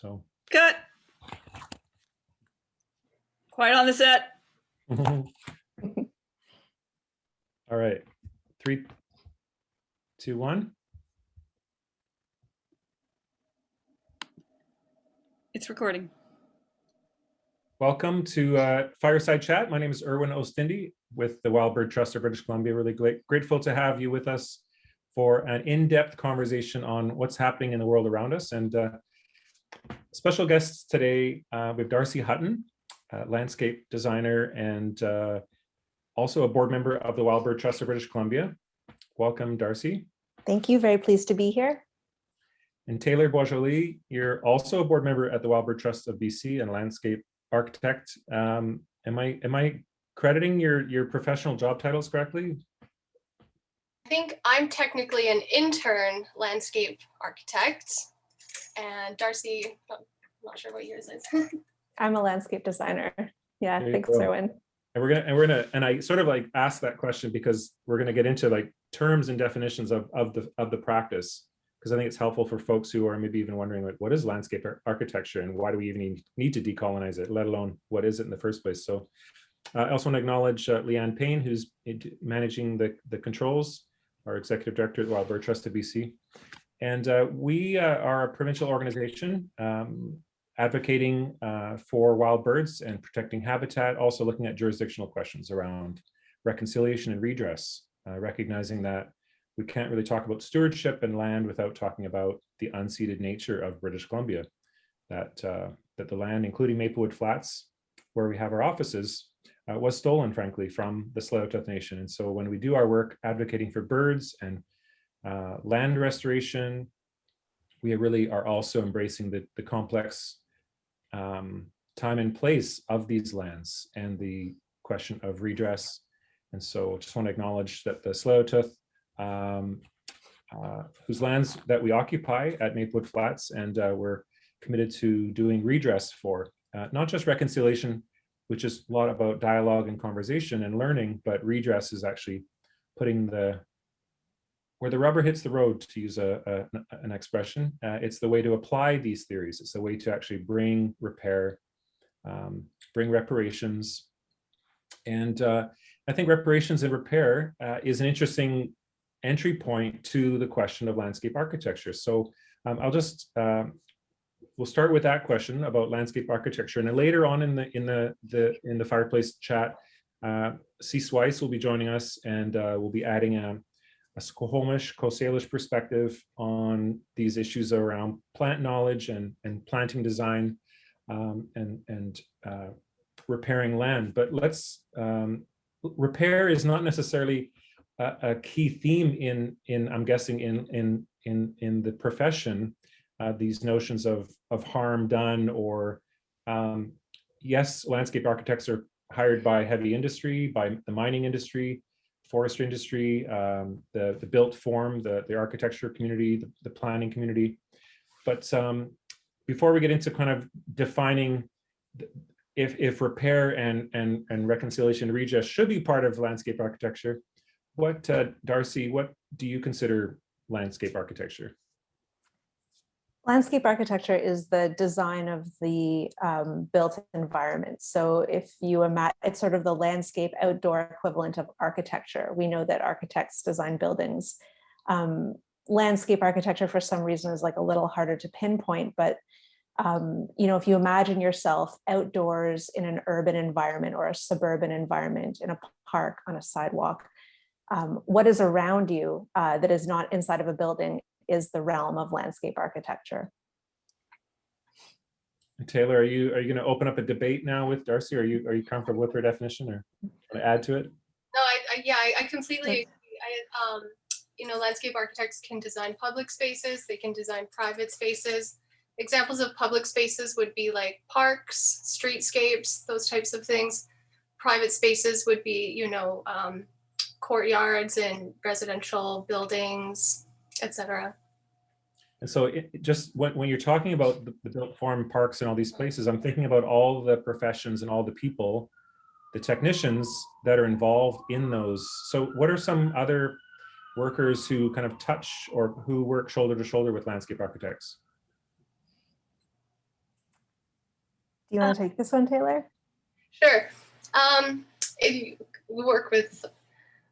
So Cut. Quiet on the set. all right, 3, 2, 1. It's recording. Welcome to Fireside Chat. My name is Irwin Oostindie with the Wild Bird Trust of British Columbia. Really grateful to have you with us for an in-depth conversation on what's happening in the world around us. And special guests today, we have D'Arcy Hutton, landscape designer and also a board member of the Wild Bird Trust of British Columbia. Welcome, D'Arcy. Thank you. Very pleased to be here. And Taylor Boisjoli, you're also a board member at the Wild Bird Trust of BC and landscape architect. Am I crediting your professional job titles correctly? I think I'm technically an intern landscape architect, and D'Arcy, I'm not sure what yours is. I'm a landscape designer. Yeah, thanks, go. Irwin. And I sort of like asked that question because we're gonna get into like terms and definitions of the practice, because I think it's helpful for folks who are maybe even wondering like, what is landscape architecture and why do we even need to decolonize it, let alone what is it in the first place? So I also want to acknowledge Leanne Payne, who's managing the controls, our executive director at the Wild Bird Trust of BC. And we are a provincial organization advocating for wild birds and protecting habitat, also looking at jurisdictional questions around reconciliation and redress, recognizing that we can't really talk about stewardship and land without talking about the unceded nature of British Columbia, that the land, including Maplewood Flats, where we have our offices, was stolen, frankly, from the Tsleil-Waututh Nation. And so when we do our work advocating for birds and land restoration, we really are also embracing the complex time and place of these lands and the question of redress. And so just want to acknowledge that the Tsleil-Waututh, whose lands that we occupy at Maplewood Flats, and we're committed to doing redress for, not just reconciliation, which is a lot about dialogue and conversation and learning, but redress is actually putting where the rubber hits the road, to use an expression. It's the way to apply these theories. It's the way to actually bring repair, bring reparations. And I think reparations and repair is an interesting entry point to the question of landscape architecture. So I'll just, we'll start with that question about landscape architecture. And then later on in the Fireplace Chat, Wyss will be joining us, and we'll be adding a Squamish, Coast Salish perspective on these issues around plant knowledge and planting design and repairing land. But let's, repair is not necessarily a key theme in I'm guessing in the profession. These notions of harm done, or yes, landscape architects are hired by heavy industry, by the mining industry, forestry industry, the built form, the architecture community, the planning community. But before we get into kind of defining if repair and reconciliation redress should be part of landscape architecture, what, D'Arcy, what do you consider landscape architecture? Landscape architecture is the design of the built environment. So if you imagine, it's sort of the landscape outdoor equivalent of architecture. We know that architects design buildings. Landscape architecture, for some reason, is like a little harder to pinpoint, but you know, if you imagine yourself outdoors in an urban environment or a suburban environment, in a park, on a sidewalk, what is around you that is not inside of a building is the realm of landscape architecture. Taylor, are you going to open up a debate now with D'Arcy? Are you comfortable with her definition, or want to add to it? No, I completely agree. You know, landscape architects can design public spaces, they can design private spaces. Examples of public spaces would be like parks, streetscapes, those types of things. Private spaces would be, you know, courtyards and residential buildings, etc. And so just when you're talking about the built form parks and all these places, I'm thinking about all the professions and all the people, the technicians that are involved in those. So what are some other workers who kind of touch or who work shoulder to shoulder with landscape architects? Do you want to take this one, Taylor? Sure. We work with,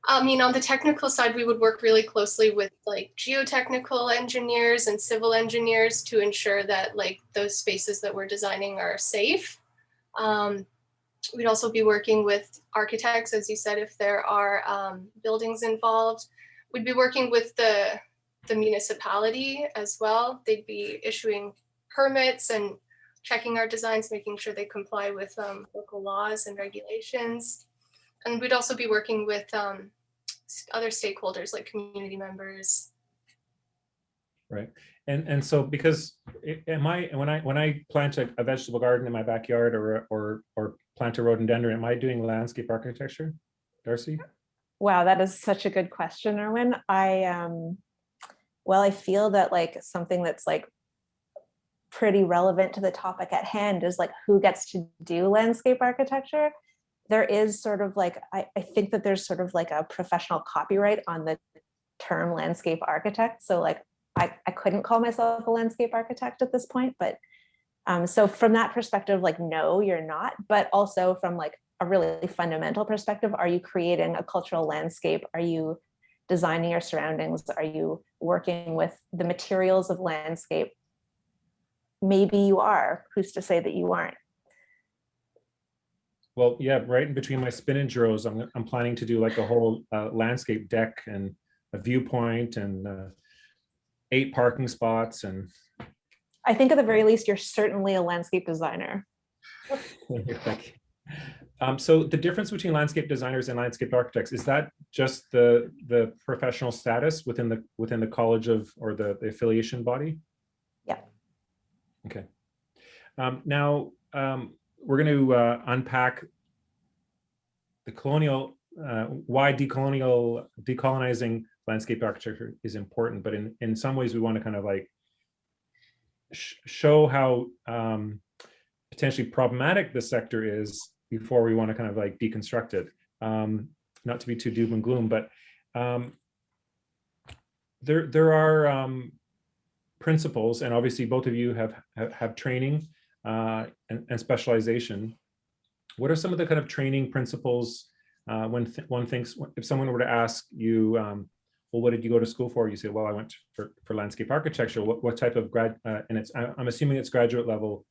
on the technical side, we would work really closely with like geotechnical engineers and civil engineers to ensure that like those spaces that we're designing are safe. We'd also be working with architects, as you said, if there are buildings involved. We'd be working with the municipality as well. They'd be issuing permits and checking our designs, making sure they comply with local laws and regulations. And we'd also be working with other stakeholders like community members. Right. And so because when I plant a vegetable garden in my backyard or plant a rhododendron, am I doing landscape architecture, D'Arcy? Wow, that is such a good question, Irwin. I feel that like something that's like pretty relevant to the topic at hand is like who gets to do landscape architecture. There is sort of like, I think that there's sort of like a professional copyright on the term landscape architect. So like I couldn't call myself a landscape architect at this point, but so from that perspective, like, no, you're not. But also from like a really fundamental perspective, are you creating a cultural landscape? Are you designing your surroundings? Are you working with the materials of landscape? Maybe you are. Who's to say that you aren't? Well, yeah, right in between my spinach rows, I'm planning to do like a whole landscape deck and a viewpoint and 8 parking spots. And I think at the very least, you're certainly a landscape designer. So the difference between landscape designers and landscape architects, is that just the professional status within the college or the affiliation body? Yeah. Okay. Now we're going to unpack why decolonizing landscape architecture is important, but in some ways we want to kind of like show how potentially problematic the sector is before we want to kind of like deconstruct it. Not to be too doom and gloom, but there are principles, and obviously both of you have training and specialization. What are some of the kind of training principles when one thinks, if someone were to ask you, well, what did you go to school for? You say, well, I went for landscape architecture. What type of and I'm assuming it's graduate level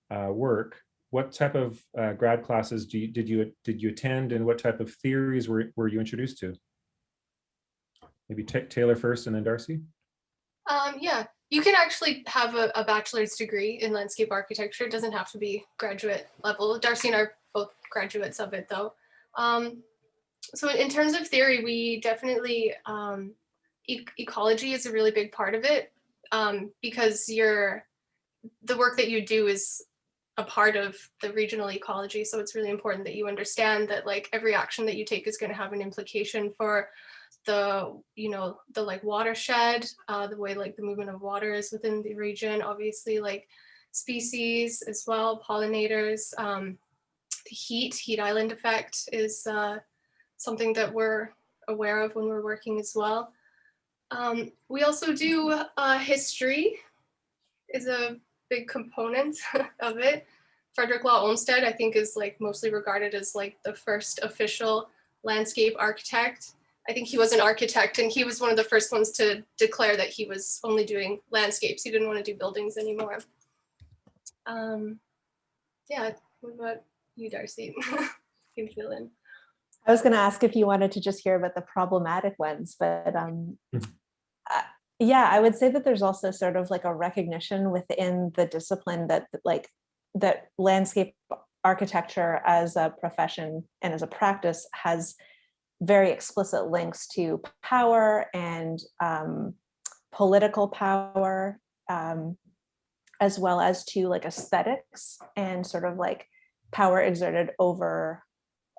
work. What type of grad classes did you attend, and what type of theories were you introduced to? Maybe Taylor first, and then D'Arcy. Yeah, you can actually have a bachelor's degree in landscape architecture. It doesn't have to be graduate level. D'Arcy and I are both graduates of it, though. So in terms of theory, we definitely, ecology is a really big part of it, because the work that you do is a part of the regional ecology. So it's really important that you understand that like every action that you take is going to have an implication for the like watershed, the way like the movement of water is within the region, obviously like species as well, pollinators, the heat island effect is something that we're aware of when we're working as well. We also do history is a big component of it. Frederick Law Olmsted, I think, is like mostly regarded as like the first official landscape architect. I think he was an architect, and he was one of the first ones to declare that he was only doing landscapes. He didn't want to do buildings anymore. Yeah, what about you, D'Arcy? You can fill in. I was going to ask if you wanted to just hear about the problematic ones, but yeah, I would say that there's also sort of like a recognition within the discipline that landscape architecture as a profession and as a practice has very explicit links to power and political power, as well as to like aesthetics and sort of like power exerted over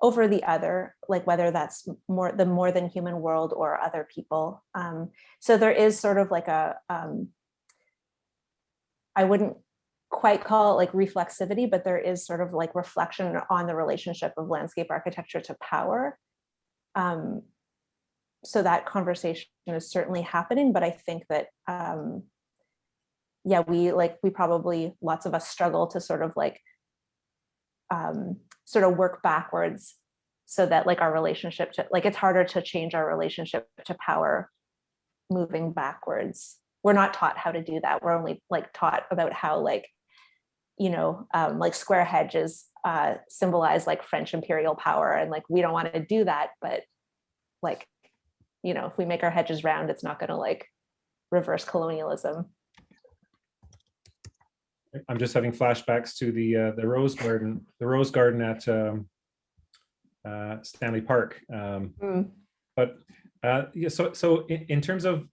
the other, like whether that's more than human world or other people. So there is sort of like a, I wouldn't quite call it like reflexivity, but there is sort of like reflection on the relationship of landscape architecture to power. So that conversation is certainly happening, but I think that, yeah, we probably, lots of us struggle to sort of like sort of work backwards so that like our relationship to, like, it's harder to change our relationship to power moving backwards. We're not taught how to do that. We're only like taught about how, like, you know, like square hedges symbolize like French imperial power, and like we don't want to do that, but like, you know, if we make our hedges round, it's not going to like reverse colonialism. I'm just having flashbacks to the rose garden at Stanley Park. But yeah, so in terms of,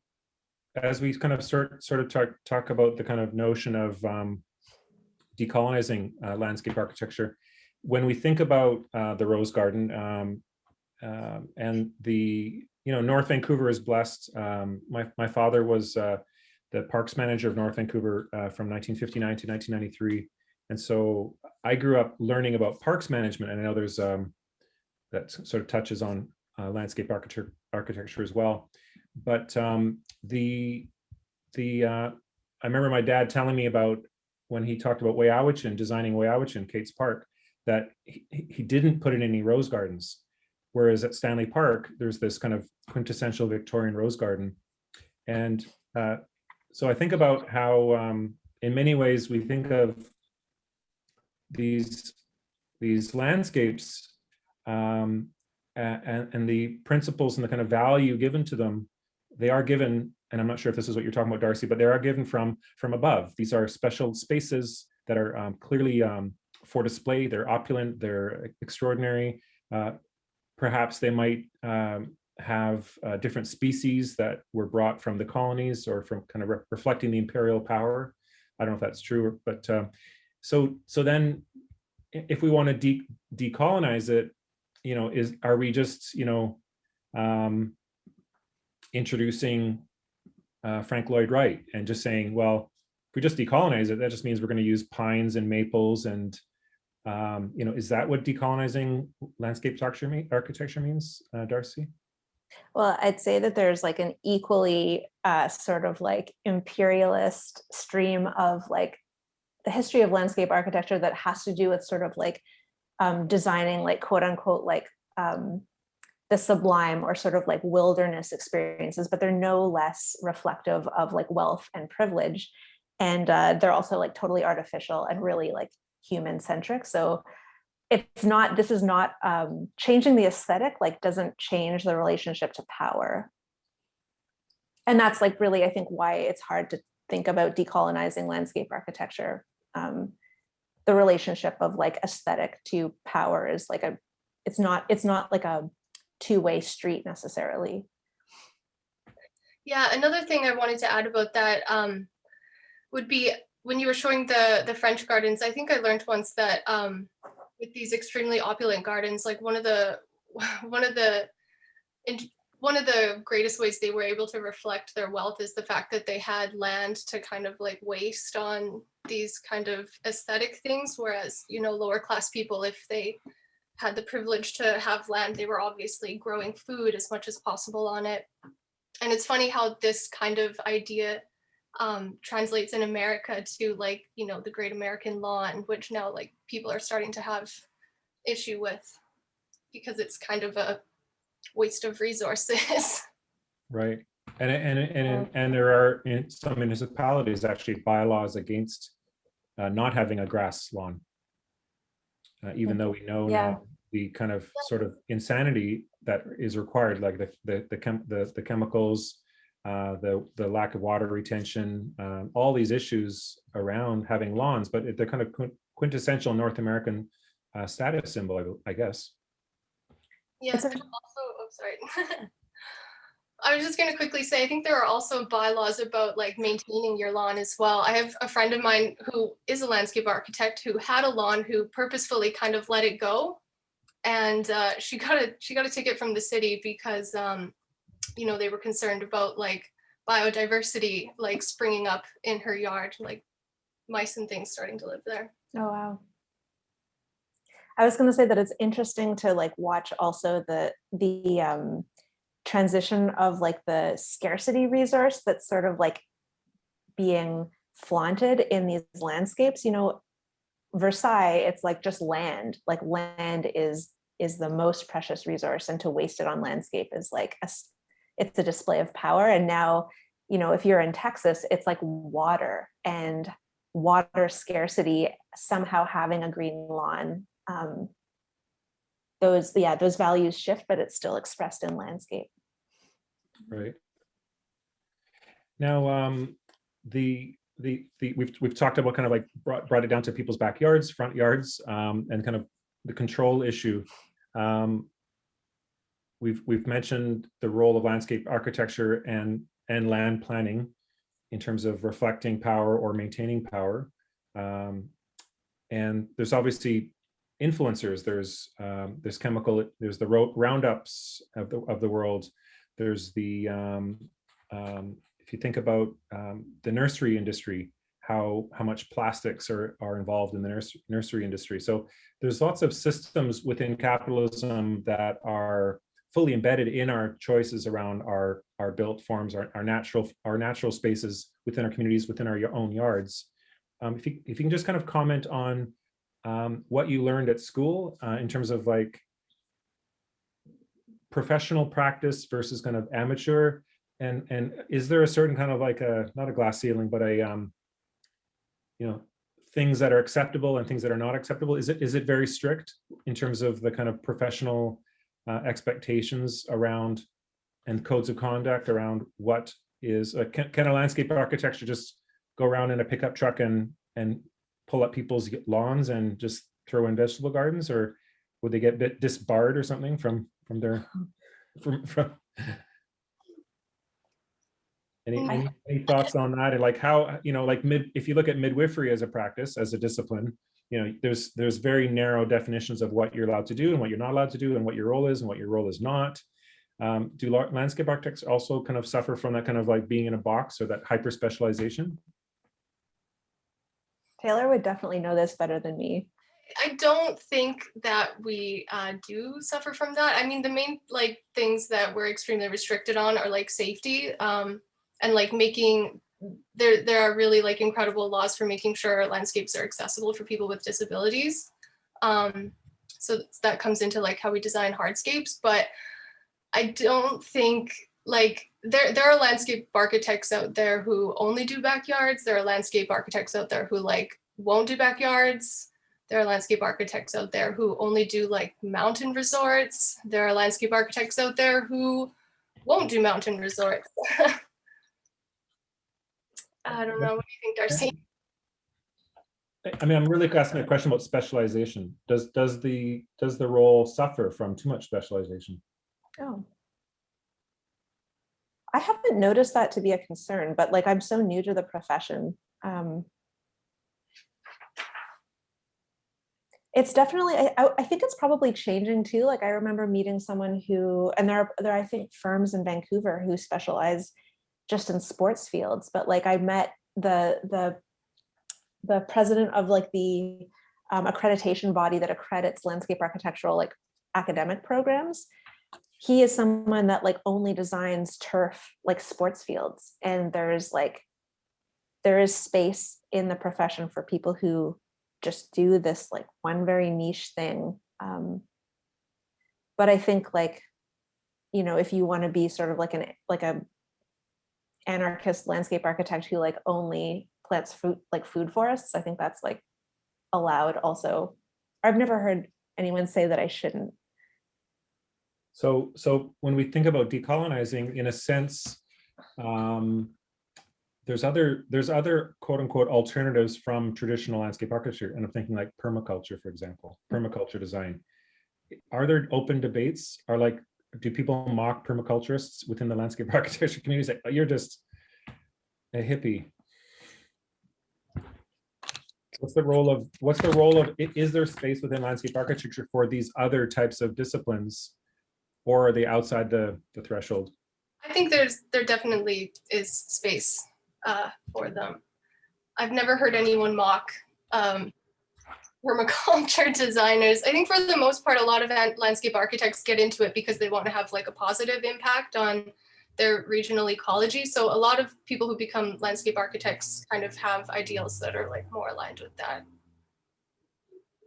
as we kind of sort of talk about the kind of notion of decolonizing landscape architecture, when we think about the rose garden, and the, you know, North Vancouver is blessed. My father was the parks manager of North Vancouver from 1959 to 1993. And so I grew up learning about parks management, and I know there's that sort of touches on landscape architecture as well. But I remember my dad telling me about when he talked about Weyowichan, designing Weyowichan, Kate's Park, that he didn't put in any rose gardens. Whereas at Stanley Park, there's this kind of quintessential Victorian rose garden. And so I think about how, in many ways, we think of these landscapes and the principles and the kind of value given to them. They are given, and I'm not sure if this is what you're talking about, D'Arcy, but they are given from above. These are special spaces that are clearly for display. They're opulent, they're extraordinary. Perhaps they might have different species that were brought from the colonies, or from kind of reflecting the imperial power. I don't know if that's true, but so then if we want to decolonize it, you know, are we just, you know, introducing Frank Lloyd Wright and just saying, well, if we just decolonize it, that just means we're going to use pines and maples and you know, is that what decolonizing landscape architecture means, D'Arcy? Well, I'd say that there's like an equally sort of like imperialist stream of like the history of landscape architecture that has to do with sort of like designing like quote unquote like the sublime or sort of like wilderness experiences, but they're no less reflective of like wealth and privilege. And they're also like totally artificial and really like human centric. So it's not, this is not changing the aesthetic, like doesn't change the relationship to power. And that's like really, I think, why it's hard to think about decolonizing landscape architecture. The relationship of like aesthetic to power is like it's not like a two-way street necessarily. Yeah, another thing I wanted to add about that would be when you were showing the French gardens. I think I learned once that with these extremely opulent gardens, like one of the greatest ways they were able to reflect their wealth is the fact that they had land to kind of like waste on these kind of aesthetic things, whereas, you know, lower class people, if they had the privilege to have land, they were obviously growing food as much as possible on it. And it's funny how this kind of idea translates in America to, like, you know, the Great American Lawn, which now like people are starting to have issue with because it's kind of a waste of resources. Right. And there are in some municipalities actually bylaws against not having a grass lawn, even though we know now the kind of sort of insanity that is required, like the chemicals, the lack of water retention, all these issues around having lawns, but they're kind of quintessential North American status symbol, I guess. Yes, there's also, sorry. I was just going to quickly say, I think there are also bylaws about like maintaining your lawn as well. I have a friend of mine who is a landscape architect who had a lawn, who purposefully kind of let it go, and she got a ticket from the city because you know, they were concerned about like biodiversity like springing up in her yard, like mice and things starting to live there. Oh wow. I was going to say that it's interesting to like watch also the transition of like the scarcity resource that's sort of like being flaunted in these landscapes. You know, Versailles, it's like just land. Like land is the most precious resource, and to waste it on landscape is like it's a display of power. And now, you know, if you're in Texas, it's like water and water scarcity, somehow having a green lawn. Those values shift, but it's still expressed in landscape. Right. Now, we've talked about kind of like brought it down to people's backyards, front yards, and kind of the control issue. We've mentioned the role of landscape architecture and land planning in terms of reflecting power or maintaining power. And there's obviously influencers. There's the roundups of the world. There's the if you think about the nursery industry, how much plastics are involved in the nursery industry. So there's lots of systems within capitalism that are fully embedded in our choices around our built forms, our natural spaces within our communities, within our own yards. If you can just kind of comment on what you learned at school in terms of like professional practice versus kind of amateur, and is there a certain kind of like not a glass ceiling, but a you know, things that are acceptable and things that are not acceptable? Is it very strict in terms of the kind of professional expectations around and codes of conduct around what is can a landscape architecture just go around in a pickup truck and pull up people's lawns and just throw in vegetable gardens, or would they get disbarred or something from their any thoughts on that? And like how, you know, like if you look at midwifery as a practice, as a discipline, you know, there's very narrow definitions of what you're allowed to do and what you're not allowed to do, and what your role is and what your role is not. Do landscape architects also kind of suffer from that kind of like being in a box, or that hyper specialization? Taylor would definitely know this better than me. I don't think that we do suffer from that. I mean, the main like things that we're extremely restricted on are like safety, and like making there are really like incredible laws for making sure landscapes are accessible for people with disabilities. So that comes into like how we design hardscapes, but I don't think like there are landscape architects out there who only do backyards. There are landscape architects out there who like won't do backyards. There are landscape architects out there who only do like mountain resorts. There are landscape architects out there who won't do mountain resorts. I don't know. What do you think, D'Arcy? I mean, I'm really asking a question about specialization. Does the role suffer from too much specialization? Oh, I haven't noticed that to be a concern, but like I'm so new to the profession. It's definitely, I think it's probably changing too. Like I remember meeting someone who, and there are I think firms in Vancouver who specialize just in sports fields, but like I met the president of like the accreditation body that accredits landscape architectural like academic programs. He is someone that like only designs turf like sports fields, and there is space in the profession for people who just do this like one very niche thing. But I think like, you know, if you want to be sort of like a anarchist landscape architect who like only plants food forests, I think that's like allowed also. I've never heard anyone say that I shouldn't. So when we think about decolonizing, in a sense, there's other quote unquote alternatives from traditional landscape architecture, and I'm thinking like permaculture, for example, permaculture design. Are there open debates? Do people mock permaculturists within the landscape architecture community? Like, oh, you're just a hippie. What's the role of, is there space within landscape architecture for these other types of disciplines, or are they outside the threshold? I think there definitely is space for them. I've never heard anyone mock permaculture designers. I think for the most part, a lot of landscape architects get into it because they want to have like a positive impact on their regional ecology. So a lot of people who become landscape architects kind of have ideals that are like more aligned with that.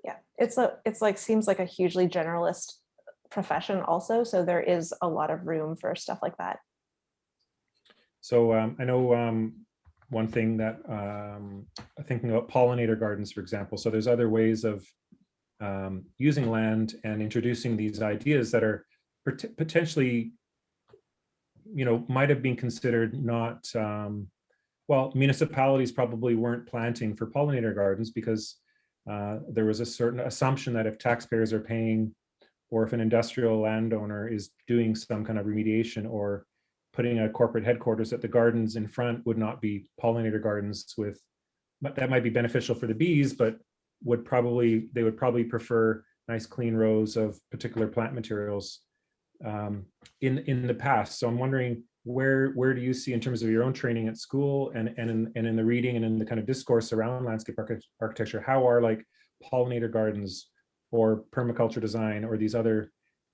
Yeah, it's like seems like a hugely generalist profession also, so there is a lot of room for stuff like that. So I know one thing that thinking about pollinator gardens, for example. So there's other ways of using land and introducing these ideas that are potentially, might have been considered not, well, municipalities probably weren't planting for pollinator gardens because there was a certain assumption that if taxpayers are paying, or if an industrial landowner is doing some kind of remediation or putting a corporate headquarters, that the gardens in front would not be pollinator gardens with, that might be beneficial for the bees, but they would probably prefer nice clean rows of particular plant materials in the past. So I'm wondering, where do you see, in terms of your own training at school and in the reading and in the kind of discourse around landscape architecture, how are like pollinator gardens or permaculture design or these other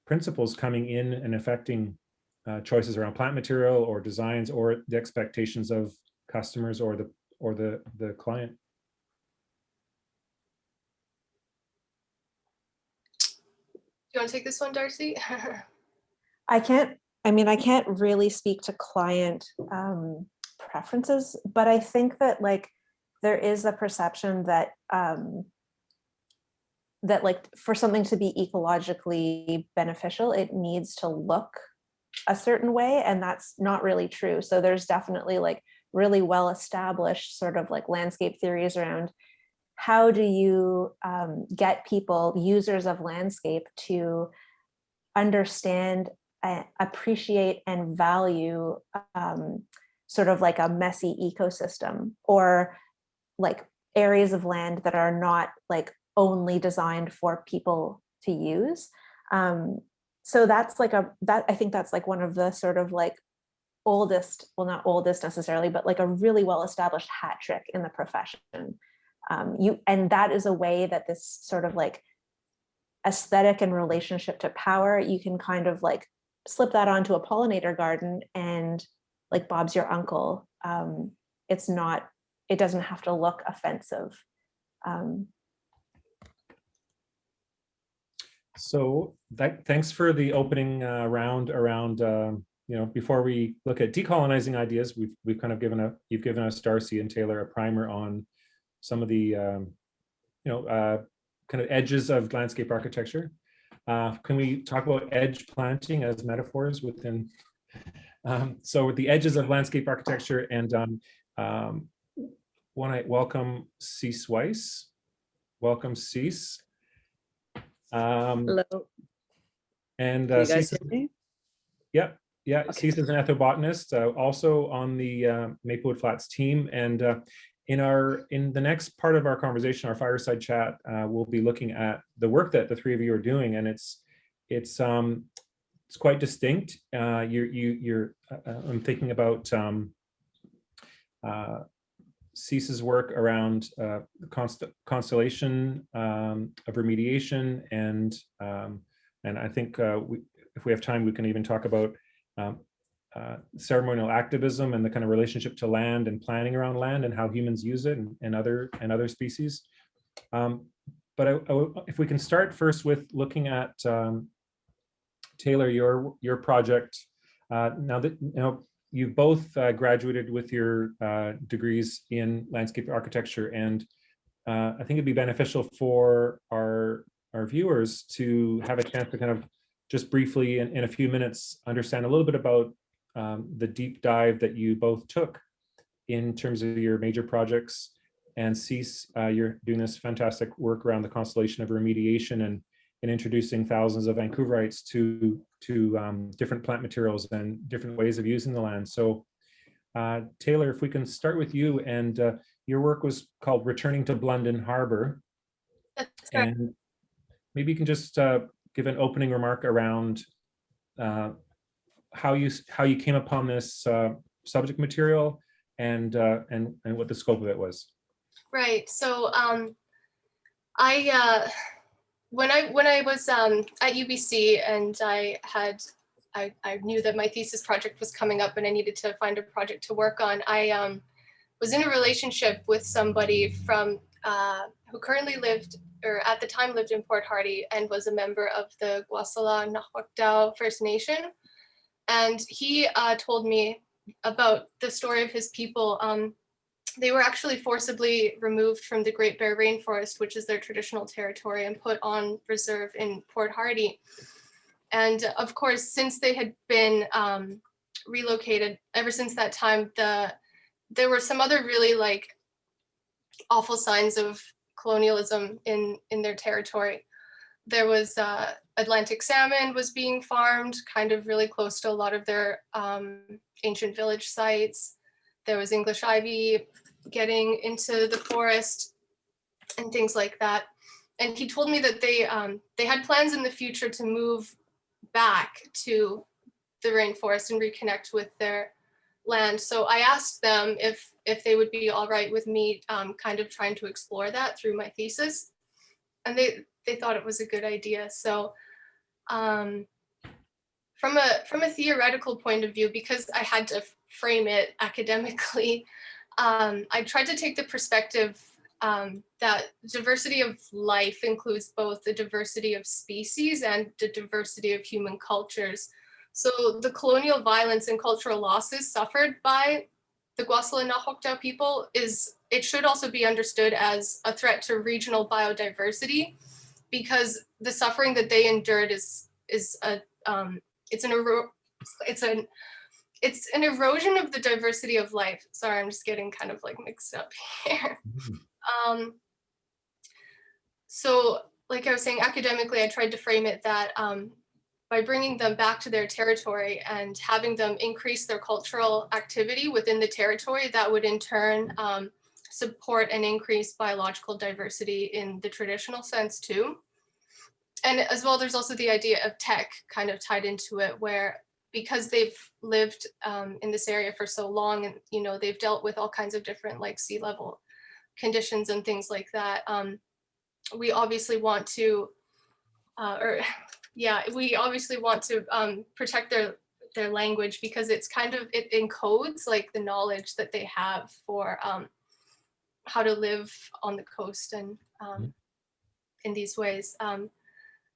principles coming in and affecting choices around plant material or designs or the expectations of customers or the client? Do you want to take this one, D'Arcy? I can't really speak to client preferences, but I think that like there is a perception that that like for something to be ecologically beneficial, it needs to look a certain way, and that's not really true. So there's definitely like really well established sort of like landscape theories around how do you get people, users of landscape, to understand, appreciate, and value sort of like a messy ecosystem, or like areas of land that are not like only designed for people to use. So that's like I think that's like one of the sort of like oldest, well, not oldest necessarily, but like a really well established hat trick in the profession. And that is a way that this sort of like aesthetic and relationship to power, you can kind of like slip that onto a pollinator garden and like Bob's your uncle. It doesn't have to look offensive. So thanks for the opening round around, before we look at decolonizing ideas, you've given us, D'Arcy and Taylor, a primer on some of the, kind of edges of landscape architecture. Can we talk about edge planting as metaphors within, so with the edges of landscape architecture, and when I welcome Wyss. Welcome, Wyss. Hello. And Can you guys hear me? Yeah. Okay. Wyss is an ethnobotanist, also on the Maplewood Flats team. And in the next part of our conversation, our fireside chat, we'll be looking at the work that the three of you are doing, and it's quite distinct. I'm thinking about Wyss's work around constellation of remediation, and I think if we have time, we can even talk about ceremonial activism and the kind of relationship to land and planning around land and how humans use it, and other species. But if we can start first with looking at Taylor, your project. Now that you've both graduated with your degrees in landscape architecture, and I think it'd be beneficial for our viewers to have a chance to kind of just briefly, in a few minutes, understand a little bit about the deep dive that you both took in terms of your major projects. And Wyss, you're doing this fantastic work around the constellation of remediation and introducing thousands of Vancouverites to different plant materials and different ways of using the land. So Taylor, if we can start with you, and your work was called Returning to Blunden Harbor. That's correct. And maybe you can just give an opening remark around how you came upon this subject material, and what the scope of it was. Right. So when I was at UBC, and I knew that my thesis project was coming up and I needed to find a project to work on, I was in a relationship with somebody from who currently lived, or at the time lived in Port Hardy and was a member of the Gwasala Nahuatl First Nation. And he told me about the story of his people. They were actually forcibly removed from the Great Bear Rainforest, which is their traditional territory, and put on reserve in Port Hardy. And of course, since they had been relocated, ever since that time, there were some other really like awful signs of colonialism in their territory. There was Atlantic salmon was being farmed kind of really close to a lot of their ancient village sites. There was English ivy getting into the forest and things like that. And he told me that they had plans in the future to move back to the rainforest and reconnect with their land. So I asked them if they would be all right with me kind of trying to explore that through my thesis. And they thought it was a good idea. So from a theoretical point of view, because I had to frame it academically, I tried to take the perspective that diversity of life includes both the diversity of species and the diversity of human cultures. So the colonial violence and cultural losses suffered by the Gwasala Nahuatl people it should also be understood as a threat to regional biodiversity, because the suffering that they endured it's an erosion of the diversity of life. Sorry, I'm just getting kind of like mixed up here. So like I was saying, academically, I tried to frame it that by bringing them back to their territory and having them increase their cultural activity within the territory, that would in turn support and increase biological diversity in the traditional sense too. And as well, there's also the idea of tech kind of tied into it, where because they've lived in this area for so long, and they've dealt with all kinds of different like sea level conditions and things like that, we obviously want to protect their language, because it's kind of, it encodes like the knowledge that they have for how to live on the coast and in these ways.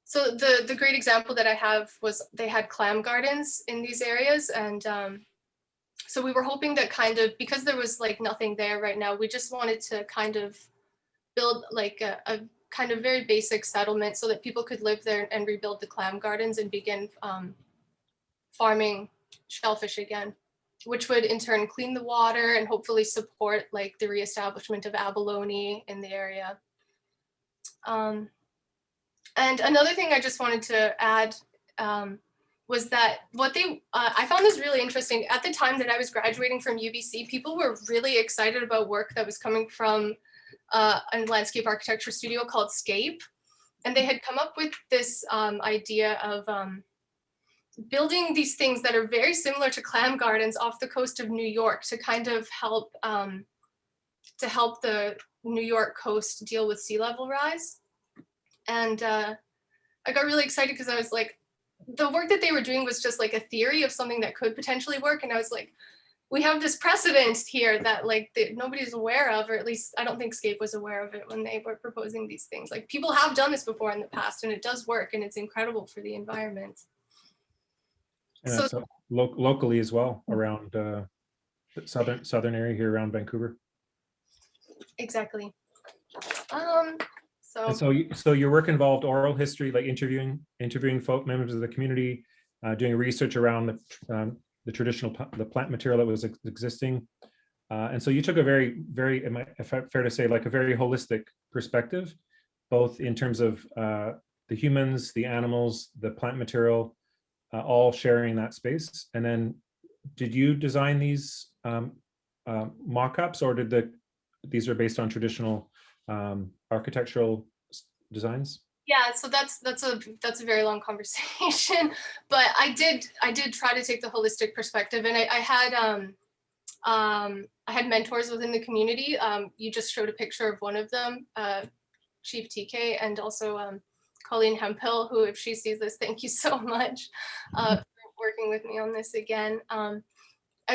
So the great example that I have was they had clam gardens in these areas. And so we were hoping that kind of, because there was like nothing there right now, we just wanted to kind of build like a kind of very basic settlement so that people could live there and rebuild the clam gardens and begin farming shellfish again, which would in turn clean the water and hopefully support like the reestablishment of abalone in the area. And another thing I just wanted to add was that I found this really interesting. At the time that I was graduating from UBC, people were really excited about work that was coming from a landscape architecture studio called Scape. And they had come up with this idea of building these things that are very similar to clam gardens off the coast of New York to kind of help the New York coast deal with sea level rise. And I got really excited because I was like, the work that they were doing was just like a theory of something that could potentially work. And I was like, we have this precedent here that like nobody's aware of, or at least I don't think Scape was aware of it when they were proposing these things. Like people have done this before in the past and it does work and it's incredible for the environment. And that's locally as well, around the southern area here around Vancouver. Exactly. So your work involved oral history, like interviewing folk members of the community, doing research around the traditional plant material that was existing, and so you took a very fair to say, like a very holistic perspective, both in terms of the humans, the animals, the plant material, all sharing that space. And then, did you design these mock-ups, or these are based on traditional architectural designs? Yeah, so that's a very long conversation, but I did try to take the holistic perspective, and I had mentors within the community. You just showed a picture of one of them, Chief TK, and also Colleen Hemphill, who, if she sees this, thank you so much for working with me on this again. And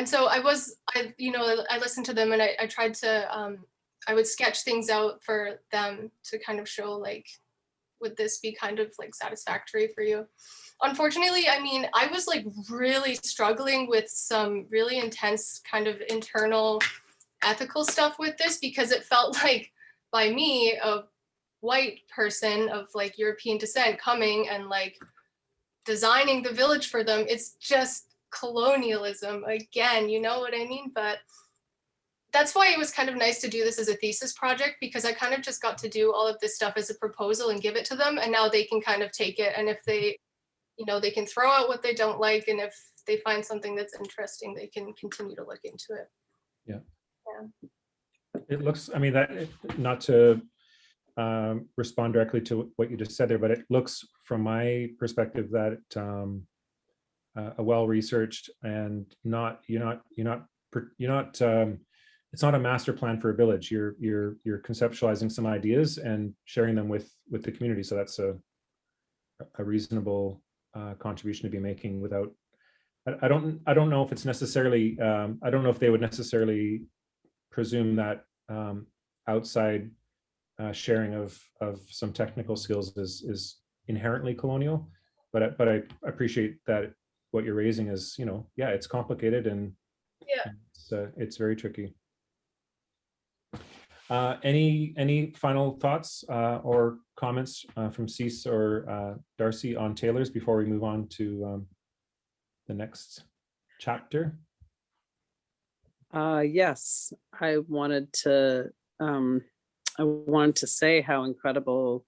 so I listened to them, and I tried to I would sketch things out for them to kind of show like, would this be kind of like satisfactory for you? Unfortunately, I mean, I was like really struggling with some really intense kind of internal ethical stuff with this, because it felt like, by me, a white person of like European descent, coming and like designing the village for them, it's just colonialism again, you know what I mean? But that's why it was kind of nice to do this as a thesis project, because I kind of just got to do all of this stuff as a proposal and give it to them, and now they can kind of take it, and if they, you know, they can throw out what they don't like, and if they find something that's interesting, they can continue to look into it. It looks, I mean, that, not to respond directly to what you just said there, but it looks from my perspective that a well-researched and it's not a master plan for a village. You're conceptualizing some ideas and sharing them with the community. So that's a reasonable contribution to be making without, I don't know if it's necessarily, I don't know if they would necessarily presume that outside sharing of some technical skills is inherently colonial, but I appreciate that what you're raising is, you know, yeah, it's complicated and it's very tricky. Any final thoughts or comments from Cease or D'Arcy on Taylor's before we move on to the next chapter? Yes, I wanted to say how incredible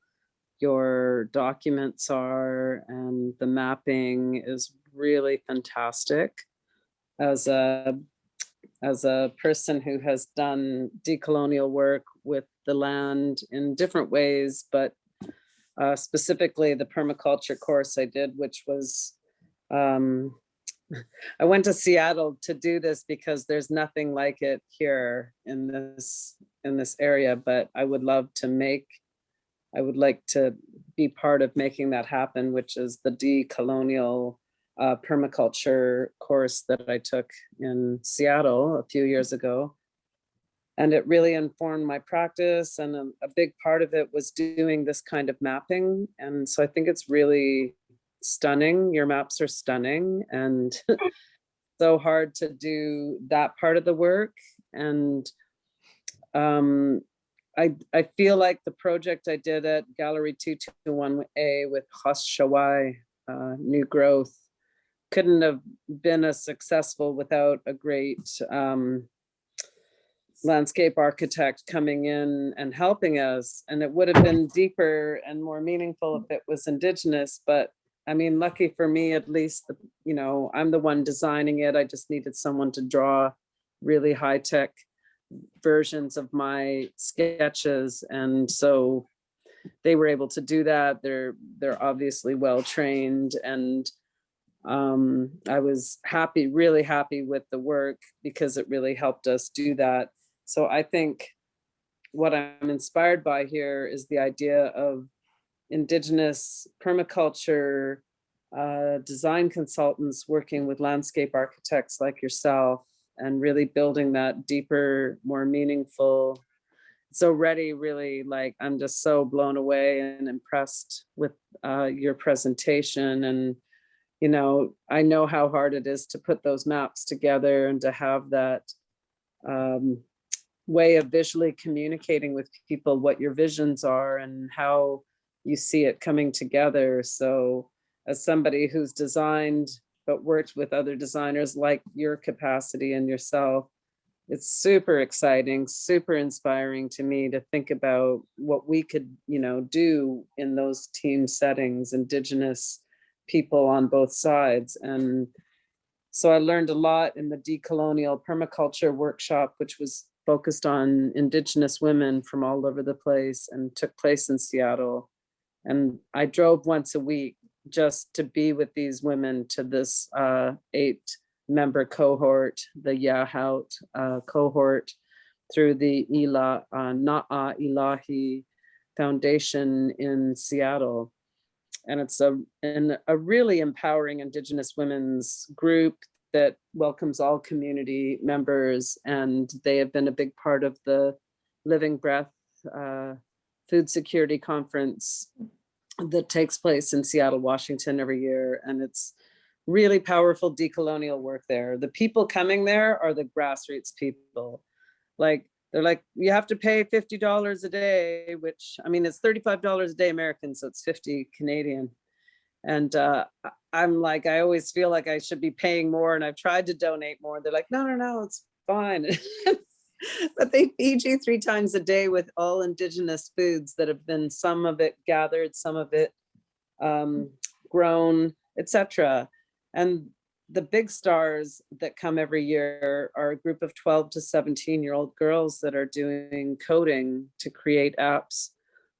your documents are, and the mapping is really fantastic. As a person who has done decolonial work with the land in different ways, but specifically the permaculture course I did, which was, I went to Seattle to do this because there's nothing like it here in this area, but I would like to be part of making that happen, which is the decolonial permaculture course that I took in Seattle a few years ago. And it really informed my practice, and a big part of it was doing this kind of mapping. And so I think it's really stunning. Your maps are stunning, and so hard to do that part of the work. And I feel like the project I did at Gallery 221A with Khas Shawai, New Growth, couldn't have been as successful without a great landscape architect coming in and helping us. And it would have been deeper and more meaningful if it was Indigenous. But I mean, lucky for me, at least, you know, I'm the one designing it. I just needed someone to draw really high-tech versions of my sketches. And so they were able to do that. They're obviously well-trained, and I was really happy with the work because it really helped us do that. So I think what I'm inspired by here is the idea of Indigenous permaculture design consultants working with landscape architects like yourself, and really building that deeper, more meaningful. It's already really, like, I'm just so blown away and impressed with your presentation. And you know, I know how hard it is to put those maps together and to have that way of visually communicating with people what your visions are and how you see it coming together. So as somebody who's designed but worked with other designers like your capacity and yourself, it's super exciting, super inspiring to me to think about what we could, you know, do in those team settings, Indigenous people on both sides. And so I learned a lot in the decolonial permaculture workshop, which was focused on Indigenous women from all over the place and took place in Seattle. And I drove once a week just to be with these women to this 8-member cohort, the Yahout cohort, through the Na'a Ilahi Foundation in Seattle. And it's a really empowering Indigenous women's group that welcomes all community members. And they have been a big part of the Living Breath Food Security Conference that takes place in Seattle, Washington every year. And it's really powerful decolonial work there. The people coming there are the grassroots people. Like, they're like, you have to pay $50 a day, which, I mean, it's $35 a day American, so it's 50 Canadian. And I'm like, I always feel like I should be paying more, and I've tried to donate more. They're like, no, it's fine. But they feed you 3 times a day with all indigenous foods that have been, some of it gathered, some of it grown, etc. And the big stars that come every year are a group of 12 to 17-year-old girls that are doing coding to create apps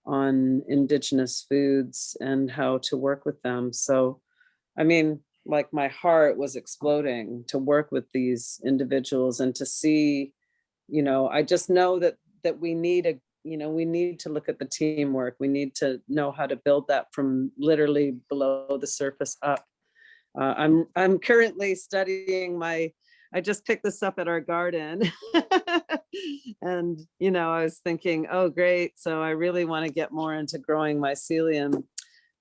on indigenous foods and how to work with them. So, I mean, like, my heart was exploding to work with these individuals and to see, you know, I just know that we need we need to look at the teamwork. We need to know how to build that from literally below the surface up. I'm currently studying I just picked this up at our garden. And, you know, I was thinking, oh, great. So I really want to get more into growing mycelium,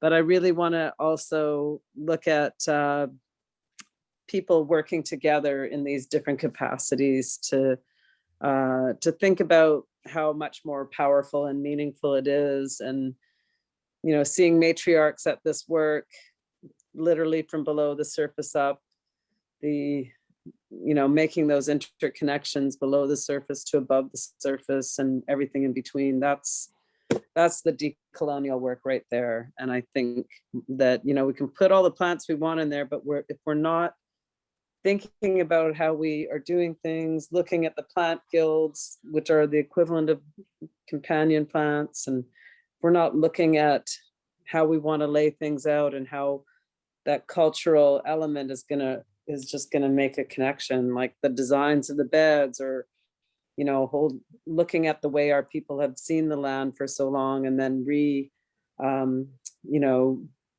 but I really want to also look at people working together in these different capacities to think about how much more powerful and meaningful it is. And, you know, seeing matriarchs at this work, literally from below the surface up, making those interconnections below the surface to above the surface and everything in between. That's the decolonial work right there. And I think that, you know, we can put all the plants we want in there, but if we're not thinking about how we are doing things, looking at the plant guilds, which are the equivalent of companion plants, and we're not looking at how we want to lay things out and how that cultural element is just gonna make a connection, like the designs of the beds, or, you know, looking at the way our people have seen the land for so long, and then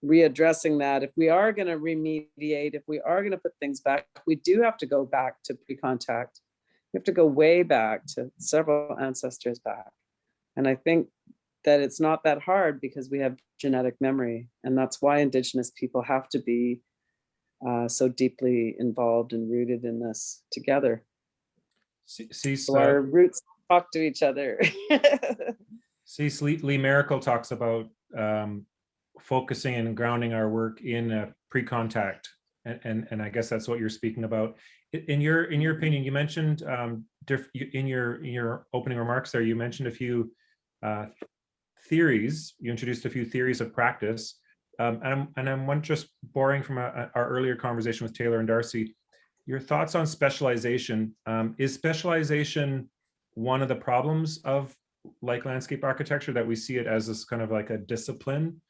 readdressing that. If we are going to remediate, if we are going to put things back, we do have to go back to pre-contact. We have to go way back to several ancestors back. And I think that it's not that hard because we have genetic memory. And that's why Indigenous people have to be so deeply involved and rooted in this together. So our roots talk to each other. Lee Miracle talks about focusing and grounding our work in pre-contact, and I guess that's what you're speaking about. In your opinion, you mentioned in your opening remarks there, you mentioned a few theories. You introduced a few theories of practice, and I'm just borrowing from our earlier conversation with Taylor and D'Arcy. Your thoughts on specialization? Is specialization one of the problems of like landscape architecture, that we see it as this kind of like a discipline?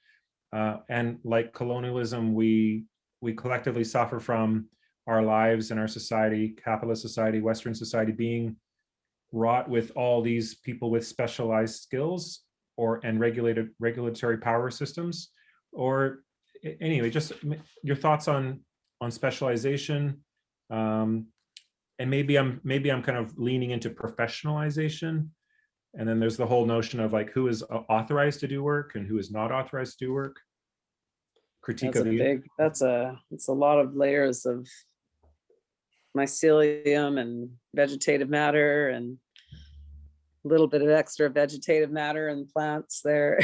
And like colonialism, we collectively suffer from our lives and our society, capitalist society, Western society, being wrought with all these people with specialized skills and regulatory power systems. Or anyway, just your thoughts on specialization. And maybe I'm kind of leaning into professionalization. And then there's the whole notion of like who is authorized to do work and who is not authorized to do work. Critique of it's a lot of layers of mycelium and vegetative matter and a little bit of extra vegetative matter in plants there.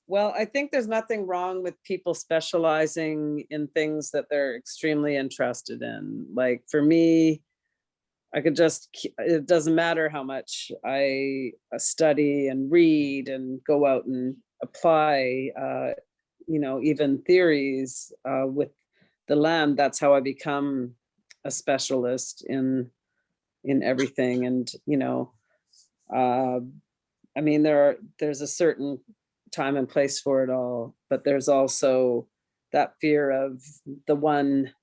Well, I think there's nothing wrong with people specializing in things that they're extremely interested in. Like for me, it doesn't matter how much I study and read and go out and apply, even theories with the land. That's how I become a specialist in everything. And, there's a certain time and place for it all, but there's also that fear of the one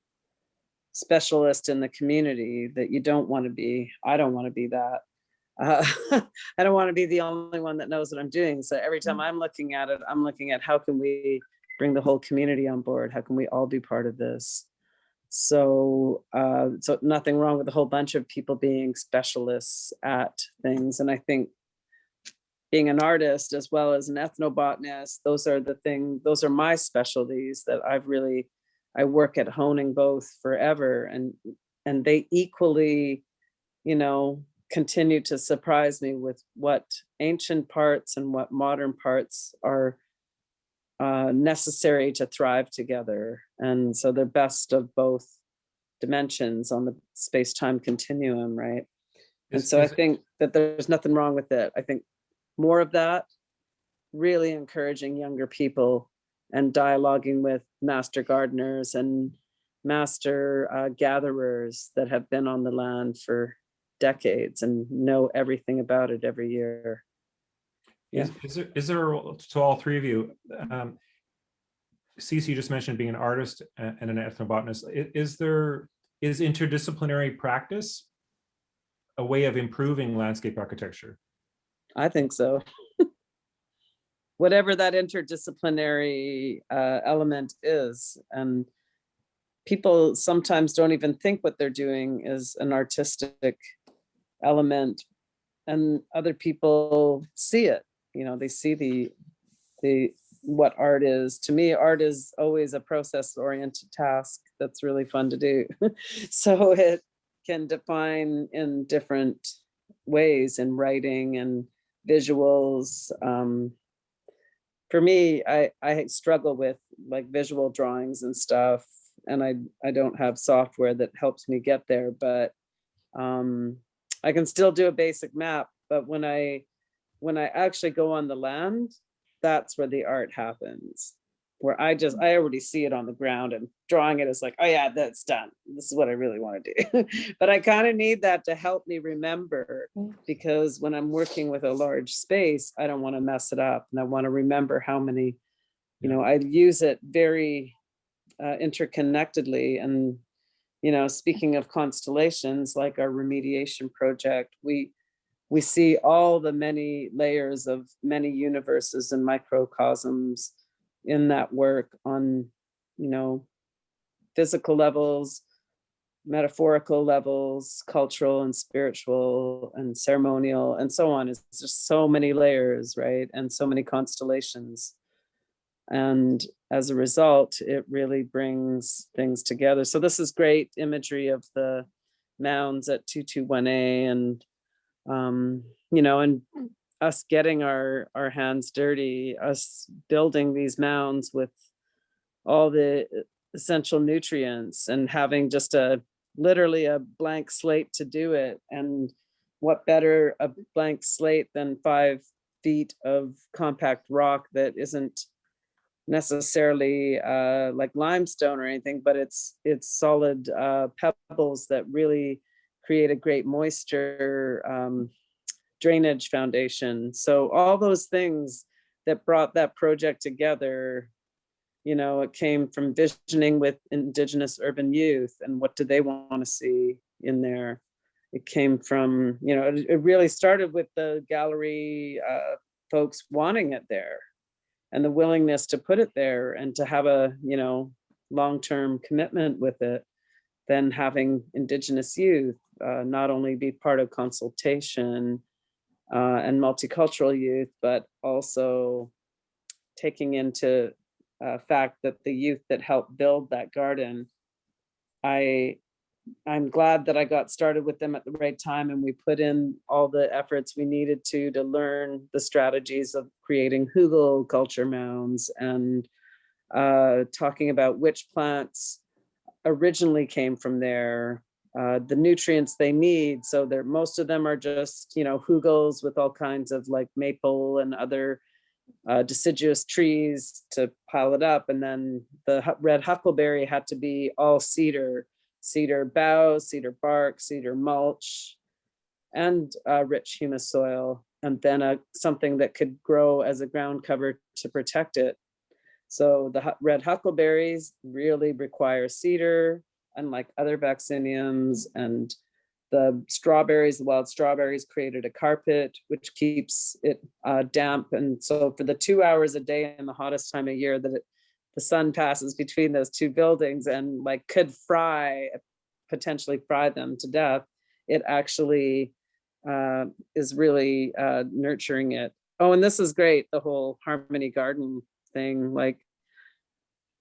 specialist in the community that you don't want to be. I don't want to be that. I don't want to be the only one that knows what I'm doing. So every time I'm looking at it, I'm looking at how can we bring the whole community on board? How can we all be part of this? So, so nothing wrong with a whole bunch of people being specialists at things. And I think being an artist as well as an ethnobotanist, those are my specialties that I work at honing both forever. And they equally, continue to surprise me with what ancient parts and what modern parts are necessary to thrive together. And so they're best of both dimensions on the space-time continuum, right? And so I think that there's nothing wrong with it. I think more of that, really encouraging younger people and dialoguing with master gardeners and master gatherers that have been on the land for decades and know everything about it every year. Yeah. Is there, to all three of you, Cece, you just mentioned being an artist and an ethnobotanist. Is interdisciplinary practice a way of improving landscape architecture? I think so. Whatever that interdisciplinary element is. And people sometimes don't even think what they're doing is an artistic element, and other people see it. They see what art is. To me, art is always a process-oriented task that's really fun to do. So it can define in different ways in writing and visuals. For me, I struggle with like visual drawings and stuff, and I don't have software that helps me get there, but I can still do a basic map. But when I actually go on the land, that's where the art happens, where I already see it on the ground, and drawing it is like, oh yeah, that's done. This is what I really want to do. But I kind of need that to help me remember, because when I'm working with a large space, I don't want to mess it up. And I want to remember how many, I use it very interconnectedly. And, speaking of constellations, like our remediation project, we see all the many layers of many universes and microcosms in that work on, physical levels, metaphorical levels, cultural and spiritual and ceremonial and so on. It's just so many layers, right? And so many constellations. And as a result, it really brings things together. So this is great imagery of the mounds at 221A, and and us getting our hands dirty, us building these mounds with all the essential nutrients, and having just literally a blank slate to do it. And what better a blank slate than 5 feet of compact rock that isn't necessarily like limestone or anything, but it's solid pebbles that really create a great moisture drainage foundation. So all those things that brought that project together, it came from visioning with Indigenous urban youth and what do they want to see in there. It came from, it really started with the gallery folks wanting it there and the willingness to put it there and to have a, long-term commitment with it. Then having Indigenous youth not only be part of consultation and multicultural youth, but also taking into fact that the youth that helped build that garden, I'm glad that I got started with them at the right time, and we put in all the efforts we needed to learn the strategies of creating hugel culture mounds and talking about which plants originally came from there, the nutrients they need. So most of them are just, hugels with all kinds of like maple and other deciduous trees to pile it up. And then the red huckleberry had to be all cedar boughs, cedar bark, cedar mulch, and rich humus soil, and then something that could grow as a ground cover to protect it. So the red huckleberries really require cedar, unlike other vacciniums, and the wild strawberries created a carpet, which keeps it damp. And so for the 2 hours a day in the hottest time of year that the sun passes between those two buildings and like could potentially fry them to death, it actually is really nurturing it. Oh, and this is great, the whole Harmony Garden thing, like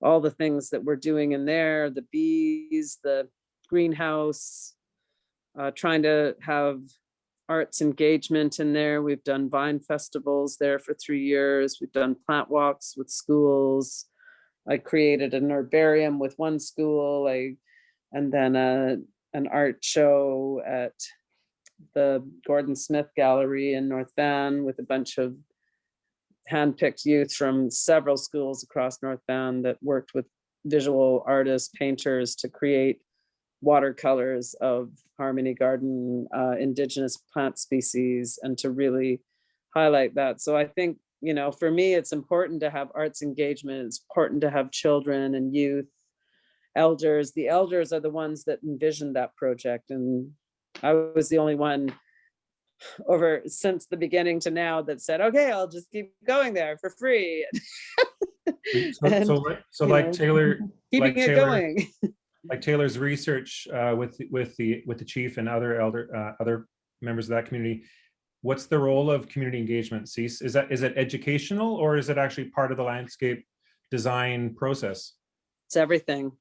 all the things that we're doing in there, the bees, the greenhouse, trying to have arts engagement in there. We've done vine festivals there for 3 years. We've done plant walks with schools. I created an herbarium with one school, and then an art show at the Gordon Smith Gallery in North Van with a bunch of handpicked youth from several schools across North Van that worked with visual artists, painters to create watercolors of Harmony Garden indigenous plant species, and to really highlight that. So I think, you know, for me, it's important to have arts engagement. It's important to have children and youth, elders. The elders are the ones that envisioned that project. And I was the only one over since the beginning to now that said, okay, I'll just keep going there for free. So like Taylor, keeping it going. Like Taylor's research with the chief and other members of that community, what's the role of community engagement? Is it educational, or is it actually part of the landscape design process? It's everything.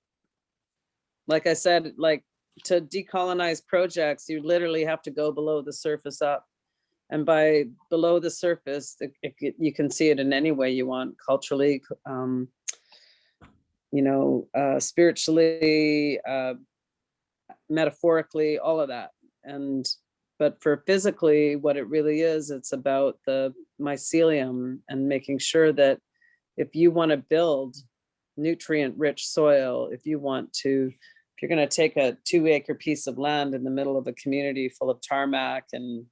Like I said, like to decolonize projects, you literally have to go below the surface up. And by below the surface, you can see it in any way you want, culturally, spiritually, metaphorically, all of that. But for physically, what it really is, it's about the mycelium and making sure that if you want to build nutrient-rich soil, if you're going to take a 2-acre piece of land in the middle of a community full of tarmac and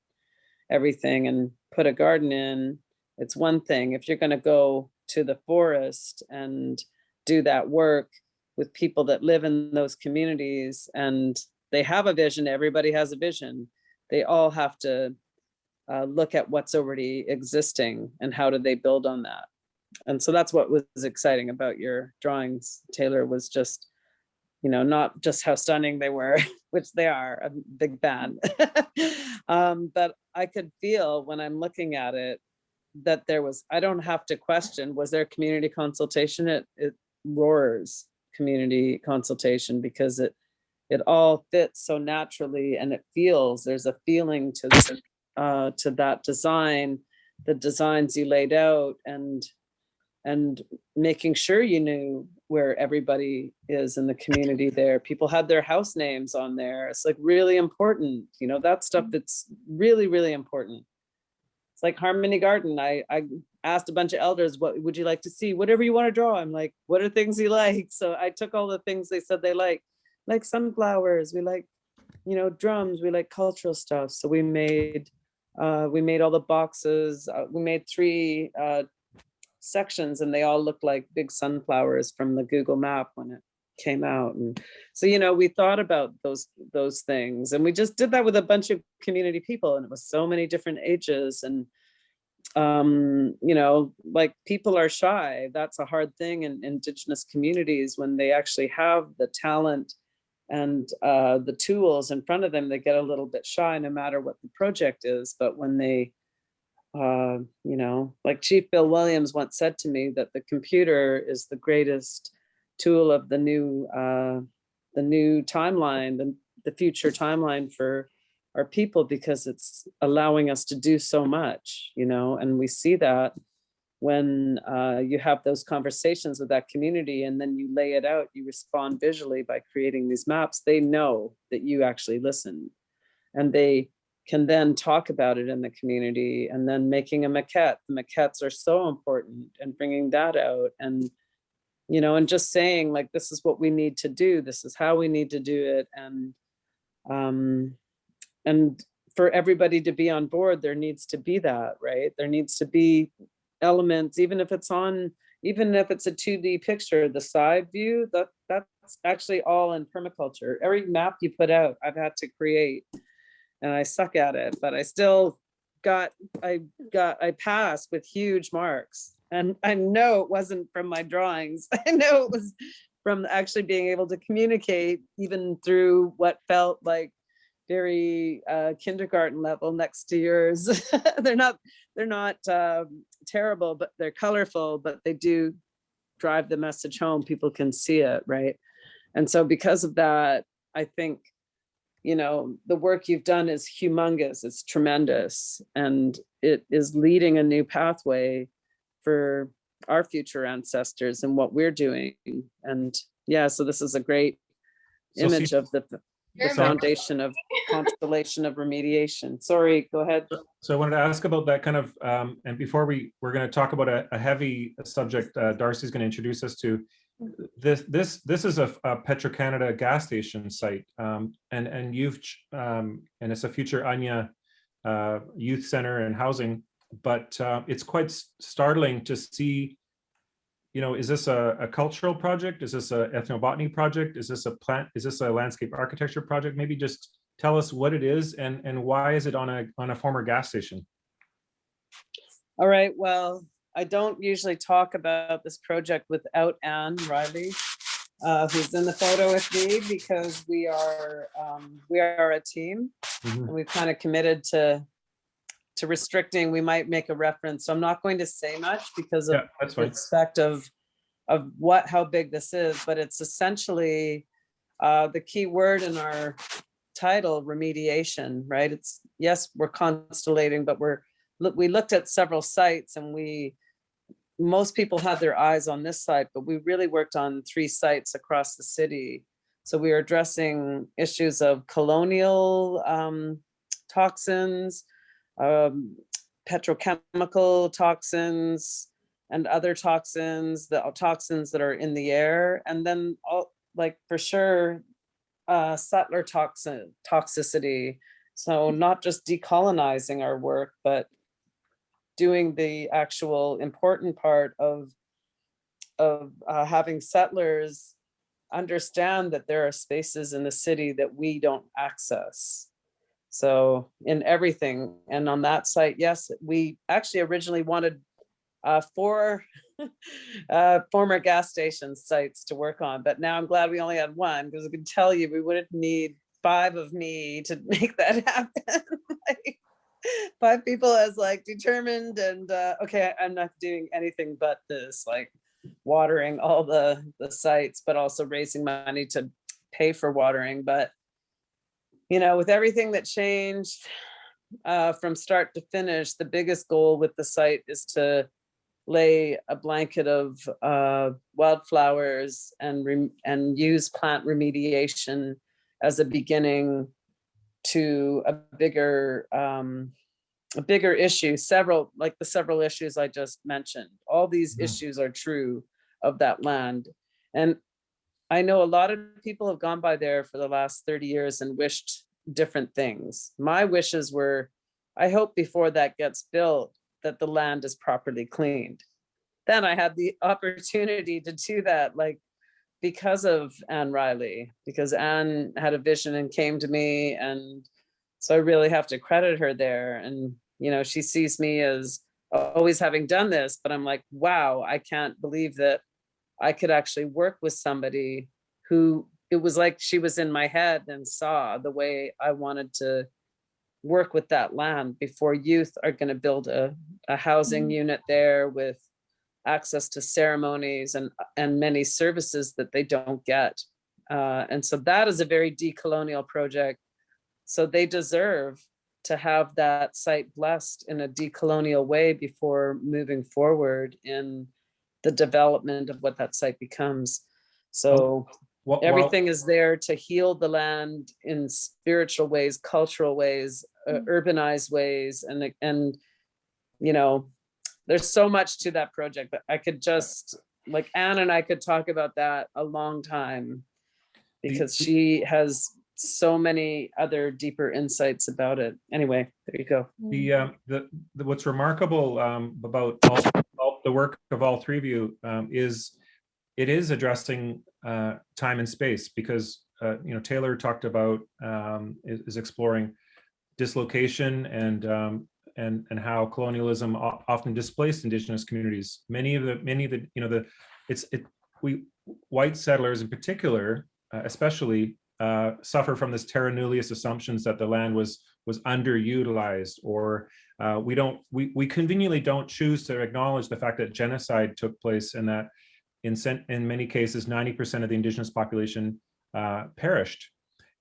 everything and put a garden in, it's one thing. If you're going to go to the forest and do that work with people that live in those communities and they have a vision, everybody has a vision. They all have to look at what's already existing and how do they build on that. And so that's what was exciting about your drawings, Taylor, was just, not just how stunning they were, which they are, a big fan. But I could feel when I'm looking at it that I don't have to question, was there community consultation? It roars community consultation because it all fits so naturally, and there's a feeling to that design, the designs you laid out, and making sure you knew where everybody is in the community there. People had their house names on there. It's like really important, that stuff that's really, really important. It's like Harmony Garden. I asked a bunch of elders, what would you like to see? Whatever you want to draw. I'm like, what are things you like? So I took all the things they said they like sunflowers, we like, drums, we like cultural stuff. So we made all the boxes. We made 3 sections, and they all look like big sunflowers from the Google map when it came out. And so, we thought about those things, and we just did that with a bunch of community people, and it was so many different ages. And like people are shy. That's a hard thing in Indigenous communities. When they actually have the talent and the tools in front of them, they get a little bit shy no matter what the project is. But when they like Chief Bill Williams once said to me that the computer is the greatest tool of the new timeline, the future timeline for our people, because it's allowing us to do so much, and we see that when you have those conversations with that community, and then you lay it out, you respond visually by creating these maps. They know that you actually listen, and they can then talk about it in the community, and then making a maquette. The maquettes are so important, and bringing that out, and and just saying, like, this is what we need to do, this is how we need to do it. And for everybody to be on board, there needs to be that, right? There needs to be elements, even if it's a 2D picture, the side view, that's actually all in permaculture. Every map you put out, I've had to create. And I suck at it, but I still I passed with huge marks. And I know it wasn't from my drawings. I know it was from actually being able to communicate even through what felt like very kindergarten level next to yours. they're not terrible, but they're colorful, but they do drive the message home. People can see it, right? And so because of that, I think, the work you've done is humongous. It's tremendous. And it is leading a new pathway for our future ancestors and what we're doing. And yeah, so this is a great image of the foundation of constellation of remediation. Sorry, go ahead. So I wanted to ask about that kind of, and before we're going to talk about a heavy subject, D'Arcy's going to introduce us to. This is a Petro-Canada gas station site, and you've and it's a future Anya youth center and housing, but it's quite startling to see. Is this a cultural project? Is this a ethnobotany project? Is this a plant? Is this a landscape architecture project? Maybe just tell us what it is and why is it on a former gas station? All right. Well, I don't usually talk about this project without Anne Riley, who's in the photo with me, because we are a team, and we've kind of committed to restricting. We might make a reference, so I'm not going to say much because of respect of how big this is, but it's essentially the key word in our title, remediation, right? It's, yes, we're constellating, but we looked at several sites, and most people had their eyes on this site, but we really worked on 3 sites across the city. So we are addressing issues of colonial toxins, petrochemical toxins, and other toxins, the toxins that are in the air, and then for sure, settler toxicity. So not just decolonizing our work, but doing the actual important part of having settlers understand that there are spaces in the city that we don't access. So in everything, and on that site, yes, we actually originally wanted 4 former gas station sites to work on, but now I'm glad we only had 1, because I can tell you we wouldn't need 5 of me to make that happen. 5 people as determined and okay, I'm not doing anything but this, watering all the sites, but also raising money to pay for watering. But with everything that changed from start to finish, the biggest goal with the site is to lay a blanket of wildflowers and use plant remediation as a beginning to a bigger issue. The several issues I just mentioned. All these issues are true of that land. And I know a lot of people have gone by there for the last 30 years and wished different things. My wishes were, I hope before that gets built, that the land is properly cleaned. Then I had the opportunity to do that, because of Anne Riley, because Anne had a vision and came to me. And so I really have to credit her there. And, she sees me as always having done this, but I'm like, wow, I can't believe that I could actually work with somebody who, it was like she was in my head and saw the way I wanted to work with that land before youth are going to build a housing unit there with access to ceremonies and many services that they don't get. And so that is a very decolonial project. So they deserve to have that site blessed in a decolonial way before moving forward in the development of what that site becomes. So everything is there to heal the land in spiritual ways, cultural ways, urbanized ways, and there's so much to that project, but I could just, Anne and I could talk about that a long time, because she has so many other deeper insights about it. Anyway, there you go. What's remarkable about all the work of all 3 of you is it is addressing time and space, because Taylor talked about is exploring dislocation and and how colonialism often displaced Indigenous communities. Many of the white settlers in particular, especially, suffer from this terra nullius assumptions that the land was underutilized, or we conveniently don't choose to acknowledge the fact that genocide took place, and that in many cases 90% of the Indigenous population perished.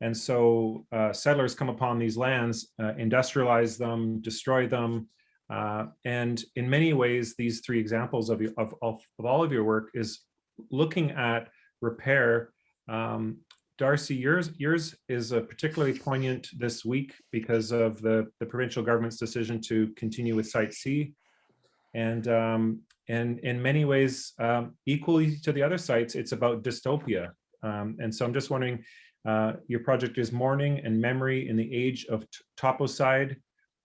And so settlers come upon these lands, industrialize them, destroy them, and in many ways, these three examples of all of your work is looking at repair. D'Arcy, yours is particularly poignant this week because of the provincial government's decision to continue with Site C, and in many ways, equally to the other sites, it's about dystopia. And so I'm just wondering, your project is Mourning and Memory in the Age of Topocide.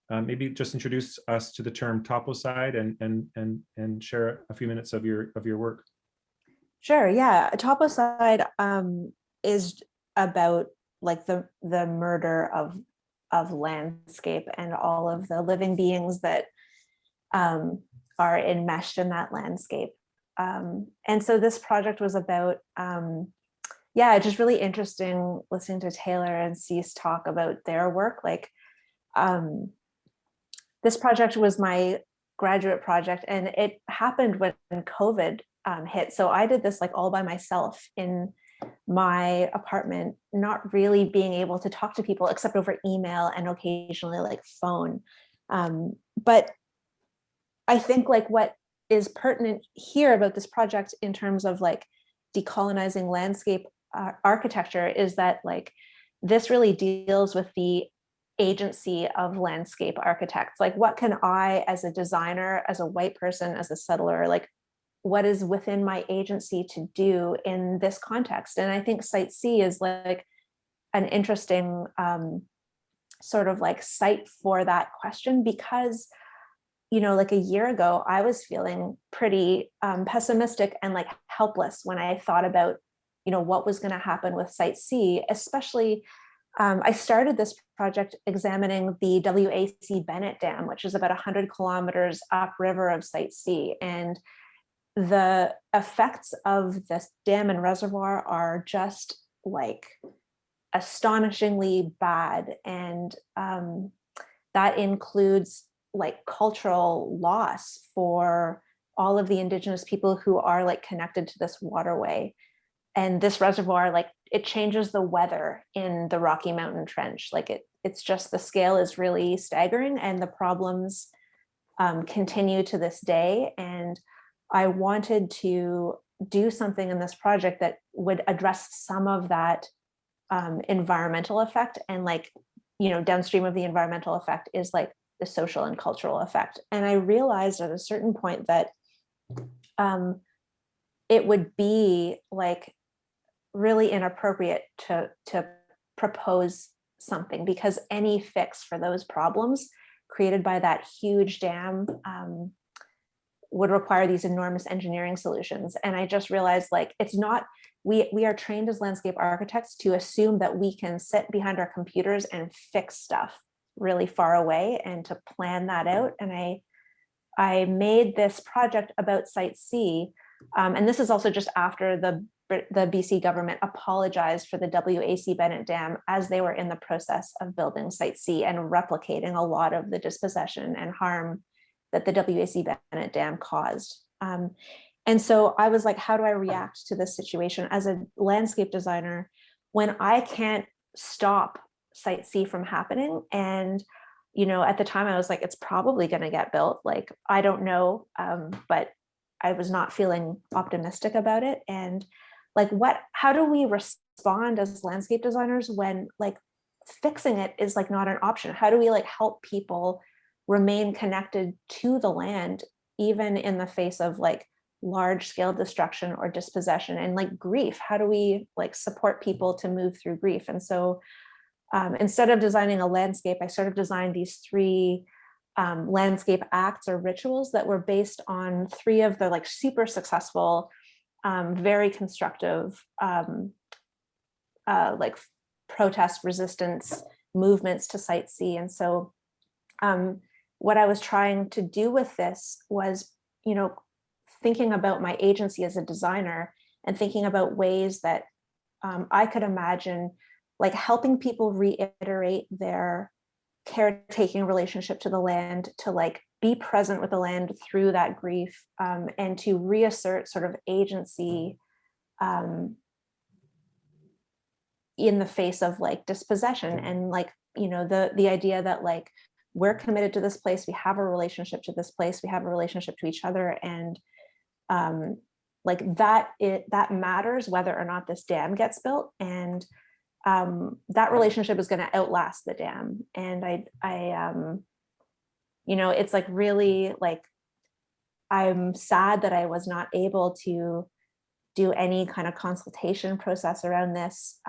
Maybe just introduce us to the term topocide and share a few minutes of your work. Sure, yeah. Topocide is about like the murder of landscape and all of the living beings that are enmeshed in that landscape. And so this project was about, just really interesting listening to Taylor and Cease talk about their work. Like, this project was my graduate project, and it happened when COVID hit. So I did this like all by myself in my apartment, not really being able to talk to people except over email and occasionally like phone. But I think like what is pertinent here about this project in terms of like decolonizing landscape architecture is that like this really deals with the agency of landscape architects. Like, what can I, as a designer, as a white person, as a settler, like what is within my agency to do in this context? And I think Site C is like an interesting sort of like site for that question, because like a year ago, I was feeling pretty pessimistic and like helpless when I thought about, what was going to happen with Site C, especially I started this project examining the WAC Bennett Dam, which is about 100 kilometers upriver of Site C. And the effects of this dam and reservoir are just like astonishingly bad. And that includes like cultural loss for all of the Indigenous people who are like connected to this waterway. And this reservoir, like it changes the weather in the Rocky Mountain Trench. Like it's just, the scale is really staggering, and the problems continue to this day. And I wanted to do something in this project that would address some of that environmental effect. And like, downstream of the environmental effect is like the social and cultural effect. And I realized at a certain point that it would be like really inappropriate to propose something, because any fix for those problems created by that huge dam would require these enormous engineering solutions. And I just realized like, it's not, we are trained as landscape architects to assume that we can sit behind our computers and fix stuff really far away and to plan that out. And I made this project about Site C. And this is also just after the BC government apologized for the WAC Bennett Dam as they were in the process of building Site C and replicating a lot of the dispossession and harm that the WAC Bennett Dam caused. And so I was like, how do I react to this situation as a landscape designer when I can't stop Site C from happening? And, at the time I was like, it's probably going to get built. Like, I don't know, but I was not feeling optimistic about it. And like, how do we respond as landscape designers when like fixing it is like not an option? How do we like help people remain connected to the land, even in the face of like large scale destruction or dispossession and like grief? How do we like support people to move through grief? And so instead of designing a landscape, I sort of designed these three landscape acts or rituals that were based on three of the like super successful, very constructive like protest resistance movements to Site C. And so what I was trying to do with this was, you know, thinking about my agency as a designer and thinking about ways that I could imagine like helping people reiterate their caretaking relationship to the land, to like be present with the land through that grief, and to reassert sort of agency in the face of like dispossession. And like, you know, the idea that like we're committed to this place, we have a relationship to this place, we have a relationship to each other, and like that matters whether or not this dam gets built, and that relationship is going to outlast the dam. And I you know, it's like really like I'm sad that I was not able to do any kind of consultation process around this.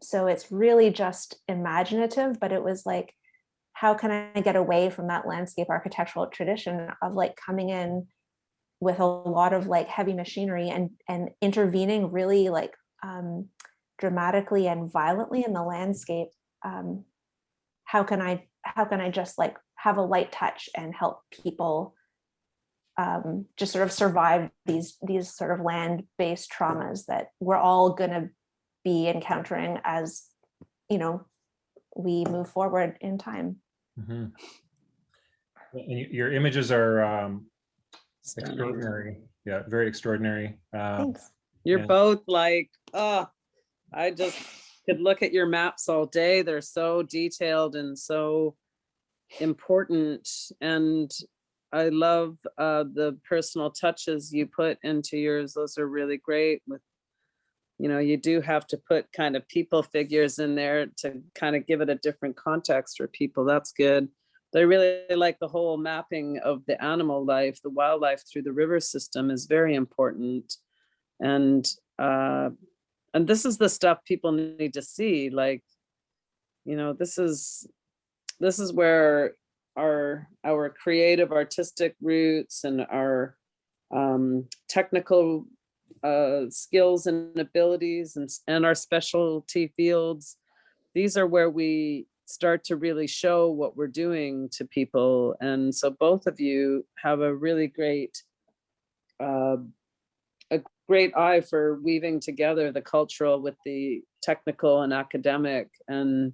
So it's really just imaginative, but it was like, how can I get away from that landscape architectural tradition of like coming in with a lot of like heavy machinery and intervening really like dramatically and violently in the landscape? How can I just like have a light touch and help people just sort of survive these sort of land-based traumas that we're all going to be encountering as, you know, we move forward in time. Mm-hmm. And your images are extraordinary. Yeah, very extraordinary. Thanks. You're Yeah. both like, oh, I just could look at your maps all day. They're so detailed and so important. And I love the personal touches you put into yours. Those are really great. With, you know, you do have to put kind of people figures in there to kind of give it a different context for people. That's good. But I really like the whole mapping of the animal life, the wildlife through the river system is very important. And this is the stuff people need to see. Like, you know, this is where our creative artistic roots and our technical skills and abilities and our specialty fields, these are where we start to really show what we're doing to people. And so both of you have a really great eye for weaving together the cultural with the technical and academic and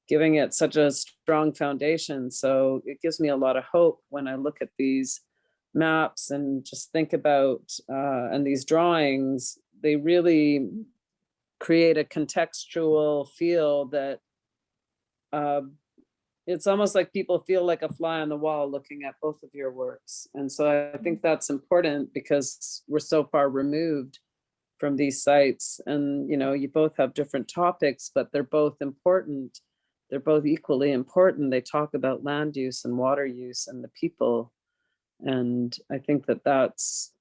giving it such a strong foundation. So it gives me a lot of hope when I look at these maps and just think about, and these drawings, they really create a contextual feel that it's almost like people feel like a fly on the wall looking at both of your works. And so I think that's important because we're so far removed from these sites. And, you know, you both have different topics, but they're both important. They're both equally important. They talk about land use and water use and the people. And I think that that's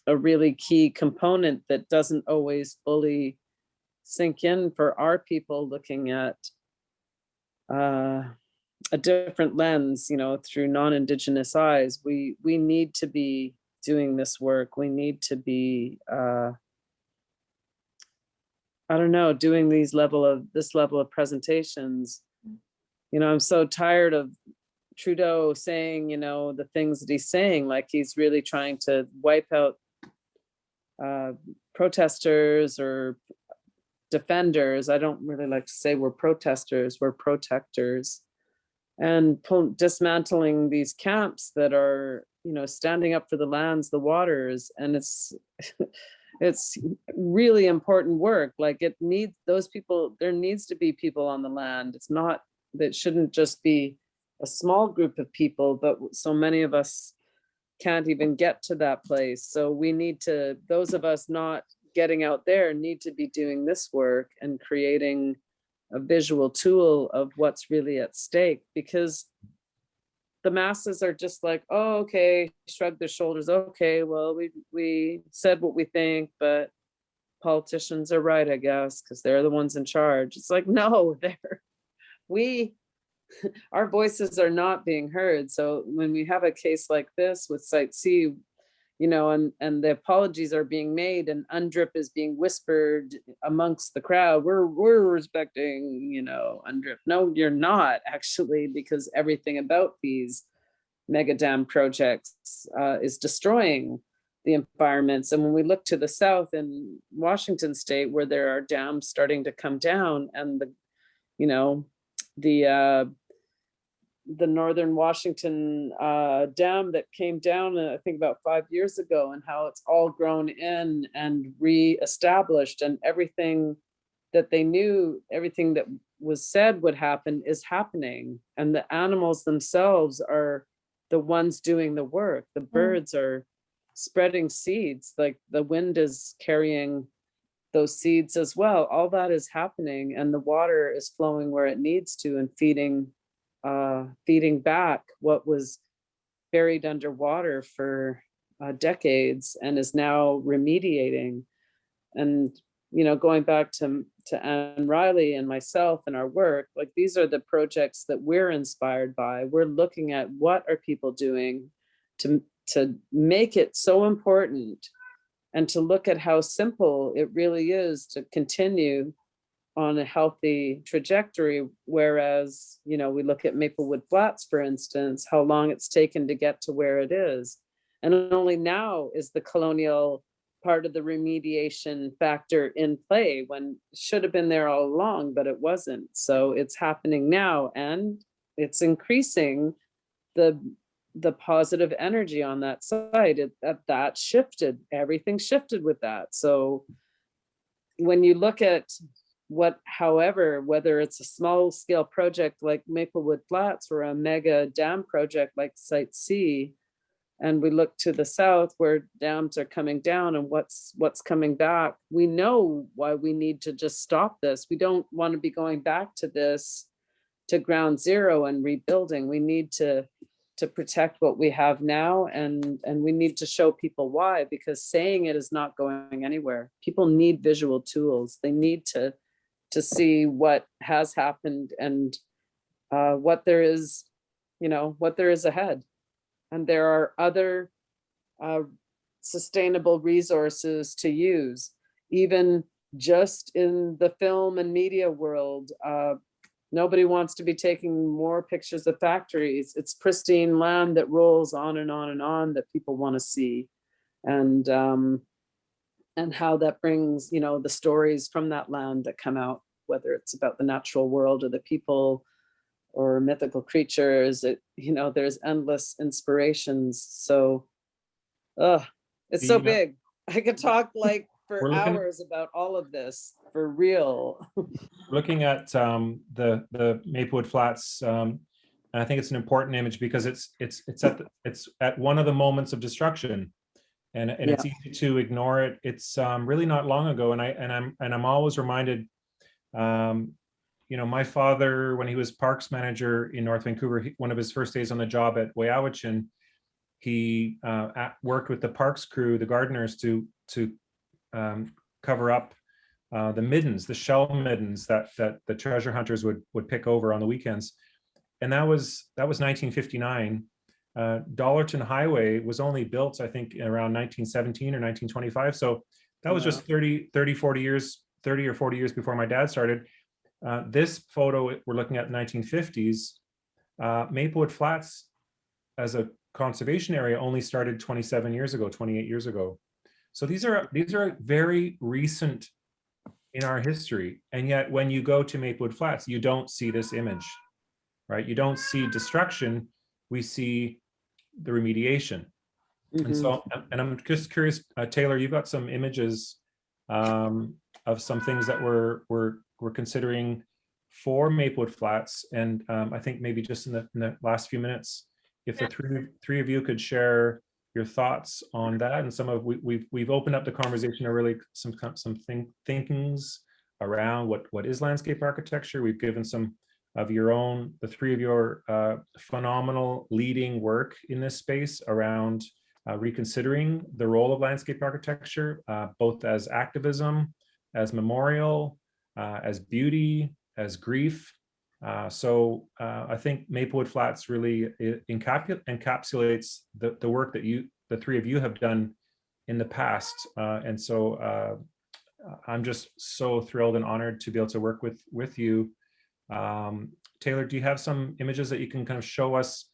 a really key component that doesn't always fully sink in for our people looking at a different lens, you know, through non-Indigenous eyes. We need to be doing this work. We need to be, I don't know, doing this level of presentations. You know, I'm so tired of Trudeau saying, you know, the things that he's saying, like he's really trying to wipe out protesters or defenders. I don't really like to say we're protesters, we're protectors, and dismantling these camps that are, you know, standing up for the lands, the waters. And it's really important work. Like it needs those people, there needs to be people on the land. It's not, that shouldn't just be a small group of people, but so many of us can't even get to that place. So we need to, those of us not getting out there need to be doing this work and creating a visual tool of what's really at stake, because the masses are just like, oh, okay, shrug their shoulders. Okay, well, we said what we think, but politicians are right, I guess, because they're the ones in charge. It's like, no, our voices are not being heard. So when we have a case like this with Site C, and the apologies are being made, and UNDRIP is being whispered amongst the crowd. We're respecting, UNDRIP. No, you're not actually, because everything about these mega dam projects is destroying the environments. And when we look to the south in Washington state, where there are dams starting to come down, and the Northern Washington dam that came down, I think about 5 years ago, and how it's all grown in and reestablished, and everything that they knew, everything that was said would happen is happening. And the animals themselves are the ones doing the work. The birds are spreading seeds, like the wind is carrying those seeds as well. All that is happening, and the water is flowing where it needs to, and feeding back what was buried underwater for decades and is now remediating. And going back to Anne Riley and myself and our work, like, these are the projects that we're inspired by. We're looking at what are people doing to make it so important, and to look at how simple it really is to continue on a healthy trajectory. Whereas, we look at Maplewood Flats, for instance, how long it's taken to get to where it is. And only now is the colonial part of the remediation factor in play, when it should have been there all along, but it wasn't. So it's happening now, and it's increasing the positive energy on that side. That shifted, everything shifted with that. So when you look at whether it's a small scale project like Maplewood Flats, or a mega dam project like Site C, and we look to the south where dams are coming down and what's coming back, we know why we need to just stop this. We don't want to be going back to this, to ground zero and rebuilding. We need to protect what we have now, and we need to show people why, because saying it is not going anywhere. People need visual tools. They need to see what has happened, and what there is ahead. And there are other sustainable resources to use. Even just in the film and media world, nobody wants to be taking more pictures of factories. It's pristine land that rolls on and on and on that people want to see. And how that brings, the stories from that land that come out, whether it's about the natural world or the people or mythical creatures. There's endless inspirations. So it's so big. I could talk for hours about all of this, for real. Looking at the Maplewood Flats, and I think it's an important image because it's at one of the moments of destruction, and it's easy to ignore it. It's really not long ago, and I'm always reminded. My father, when he was parks manager in North Vancouver, one of his first days on the job at Wyss, he worked with the parks crew, the gardeners, to cover up the middens, the shell middens that the treasure hunters would pick over on the weekends. And that was 1959. Dollarton Highway was only built, I think, around 1917 or 1925. So that was just 30 or 40 years before my dad started. This photo we're looking at 1950s. Maplewood Flats as a conservation area only started 28 years ago. So these are very recent in our history. And yet when you go to Maplewood Flats, you don't see this image, right? You don't see destruction, we see the remediation. Mm-hmm. And so, and I'm just curious, Taylor, you've got some images of some things that we're considering for Maplewood Flats. And I think maybe just in the last few minutes, if the three of you could share your thoughts on that, and some of we've opened up the conversation to really some thinkings around what is landscape architecture. We've given some of your own, the three of your phenomenal leading work in this space around reconsidering the role of landscape architecture, both as activism, as memorial, as beauty, as grief. I think Maplewood Flats really encapsulates the work that the three of you have done in the past. And so I'm just so thrilled and honored to be able to work with you. Taylor, do you have some images that you can kind of show us?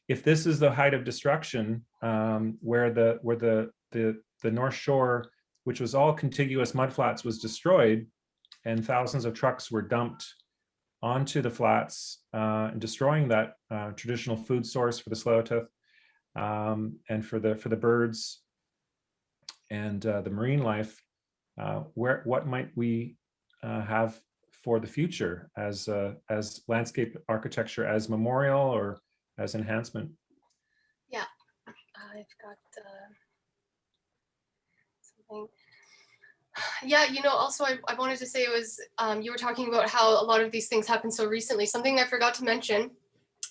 If this is the height of destruction, where the North Shore, which was all contiguous mudflats, was destroyed, and thousands of trucks were dumped onto the flats, destroying that traditional food source for the Tsleil-Waututh, and for the birds and the marine life. What might we have for the future as landscape architecture, as memorial or as enhancement? Yeah, I've got something. Yeah, also I wanted to say it was, you were talking about how a lot of these things happened so recently. Something I forgot to mention,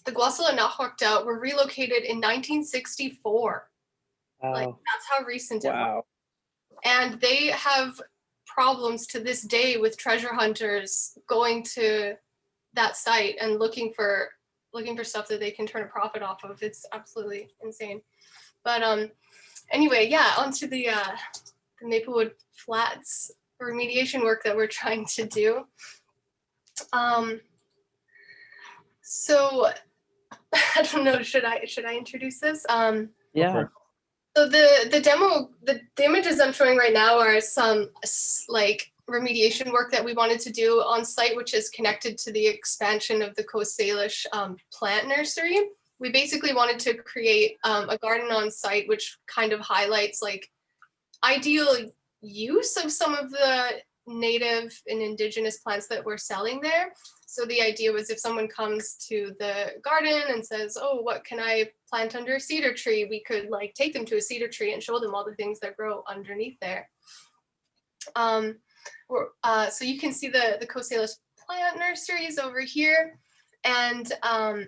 the Gwasila Nahuakta were relocated in 1964. Like, that's how recent it was. And they have problems to this day with treasure hunters going to that site and looking for stuff that they can turn a profit off of. It's absolutely insane. But anyway, yeah, onto the Maplewood Flats remediation work that we're trying to do. So I don't know, should I introduce this? Yeah. So the demo, the images I'm showing right now are some like remediation work that we wanted to do on site, which is connected to the expansion of the Coast Salish plant nursery. We basically wanted to create a garden on site, which kind of highlights like ideal use of some of the native and indigenous plants that we're selling there. So the idea was, if someone comes to the garden and says, oh, what can I plant under a cedar tree? We could like take them to a cedar tree and show them all the things that grow underneath there. So you can see the Coast Salish plant nurseries over here. And if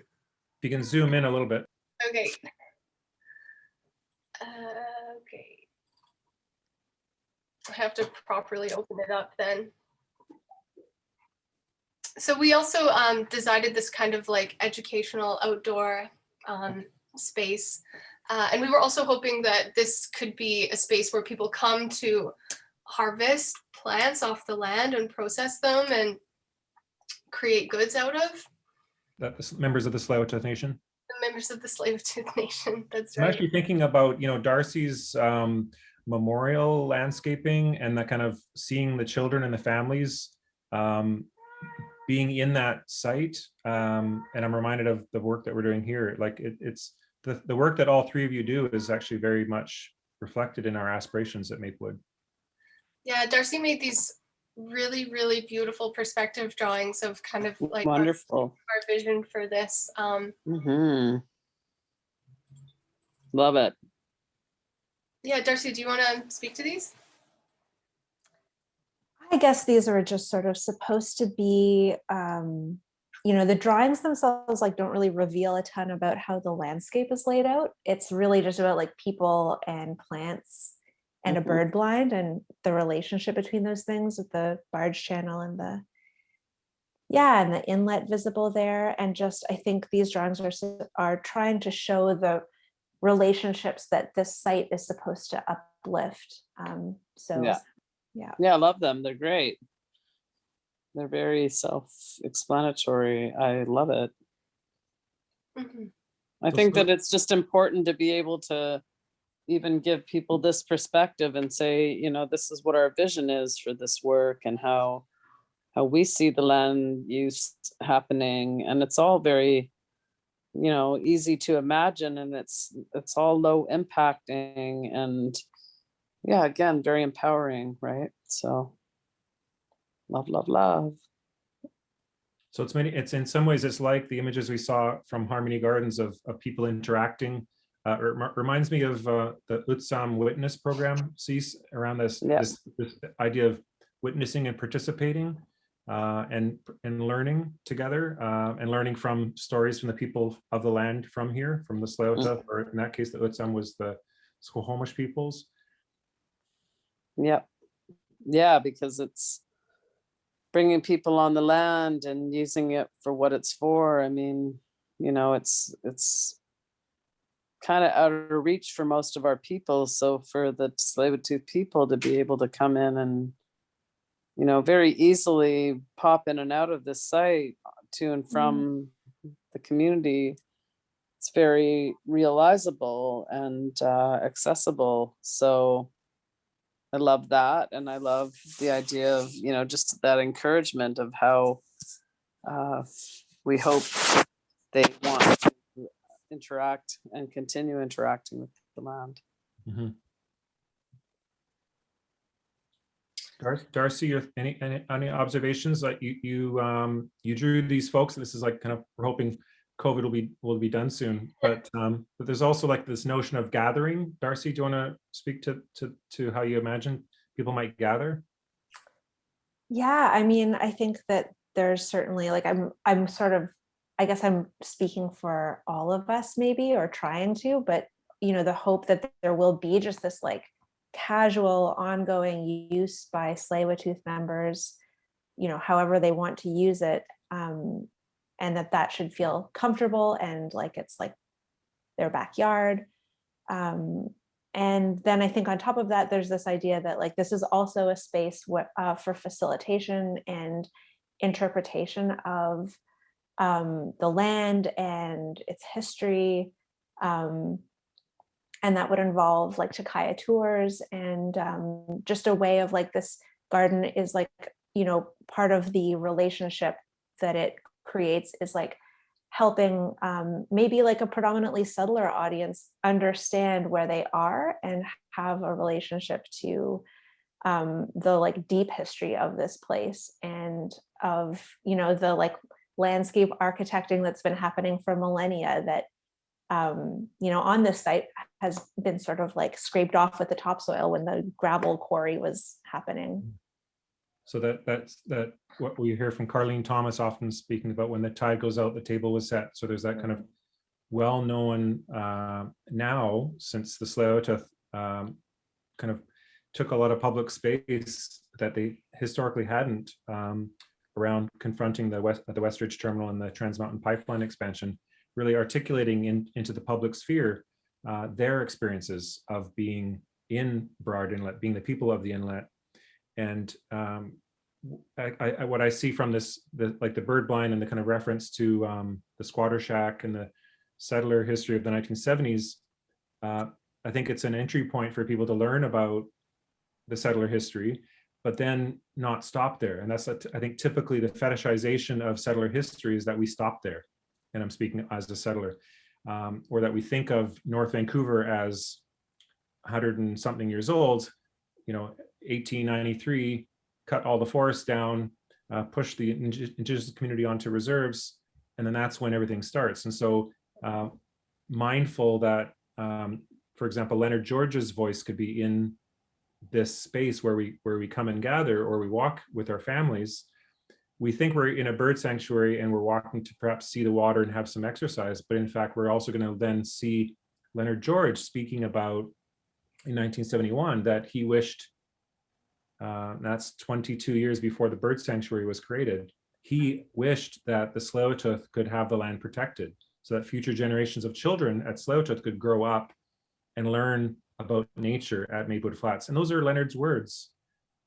you can zoom in a little bit. okay. Okay. I have to properly open it up then. So we also decided this kind of like educational outdoor space. And we were also hoping that this could be a space where people come to harvest plants off the land and process them and create goods out of. That the members of the Tsleil-Waututh Nation? The members of the Tsleil-Waututh Nation, that's I'm right. actually thinking about, D'Arcy's memorial landscaping, and that kind of seeing the children and the families being in that site. And I'm reminded of the work that we're doing here. Like it's the work that all three of you do is actually very much reflected in our aspirations at Maplewood. Yeah, D'Arcy made these really, really beautiful perspective drawings of kind of like Wonderful. our vision for this. Love it. Yeah, D'Arcy, do you want to speak to these? I guess these are just sort of supposed to be, the drawings themselves like don't really reveal a ton about how the landscape is laid out. It's really just about like people and plants and a bird blind and the relationship between those things, with the barge channel and the inlet visible there. And just, I think these drawings are trying to show the relationships that this site is supposed to uplift. Yeah, I love them. They're great. They're very self-explanatory. I love it. I think that it's just important to be able to even give people this perspective and say, this is what our vision is for this work and how we see the land use happening. And it's all very, easy to imagine, and it's all low impacting and again, very empowering, right? So love, love, love. So it's in some ways, it's like the images we saw from Harmony Gardens of people interacting. It reminds me of the Utsam Witness program, sees around this idea of witnessing and participating and learning together and learning from stories from the people of the land from here, from the Tsleil-Waututh, or in that case, the Utsam was the Squamish peoples. Yeah, because it's bringing people on the land and using it for what it's for. I mean, it's kind of out of reach for most of our people. So for the Tsleil-Waututh people to be able to come in and, you know, very easily pop in and out of this site to and from the community, it's very realizable and accessible. So I love that. And I love the idea of, you know, just that encouragement of how we hope they want to interact and continue interacting with the land. Mhm. D'Arcy, any observations? Like you drew these folks, and this is like kind of, we're hoping COVID will be done soon, but there's also like this notion of gathering. D'Arcy, do you want to speak to how you imagine people might gather? Yeah, I mean, I think that there's certainly like I'm sort of, I guess I'm speaking for all of us maybe, or trying to, but you know, the hope that there will be just this like casual ongoing use by Tsleil-Waututh members, you know, however they want to use it, and that should feel comfortable and like it's like their backyard. And then I think on top of that, there's this idea that like this is also a space for facilitation and interpretation of the land and its history. And that would involve like Chakaya tours and just a way of like this garden is like, you know, part of the relationship that it creates is like helping maybe like a predominantly settler audience understand where they are and have a relationship to the like deep history of this place and of, you know, the like landscape architecting that's been happening for millennia that, you know, on this site has been sort of like scraped off with the topsoil when the gravel quarry was happening. So that's what we hear from Carleen Thomas often speaking about, when the tide goes out, the table was set. So there's that kind of well-known now, since the Tsleil-Waututh kind of took a lot of public space that they historically hadn't, around confronting the Westridge Terminal and the Trans Mountain Pipeline expansion, really articulating into the public sphere their experiences of being in Burrard Inlet, being the people of the inlet. And what I see from this, like the bird blind and the kind of reference to the squatter shack and the settler history of the 1970s, I think it's an entry point for people to learn about the settler history, but then not stop there. And that's, I think, typically the fetishization of settler history is that we stop there. And I'm speaking as a settler, or that we think of North Vancouver as 100 and something years old, you know, 1893, cut all the forests down, push the indigenous community onto reserves, and then that's when everything starts. And so mindful that, for example, Leonard George's voice could be in this space where we come and gather, or we walk with our families. We think we're in a bird sanctuary and we're walking to perhaps see the water and have some exercise, but in fact, we're also going to then see Leonard George speaking about in 1971 that he wished, that's 22 years before the bird sanctuary was created, he wished that the Tsleil-Waututh could have the land protected so that future generations of children at Tsleil-Waututh could grow up and learn about nature at Maplewood Flats. And those are Leonard's words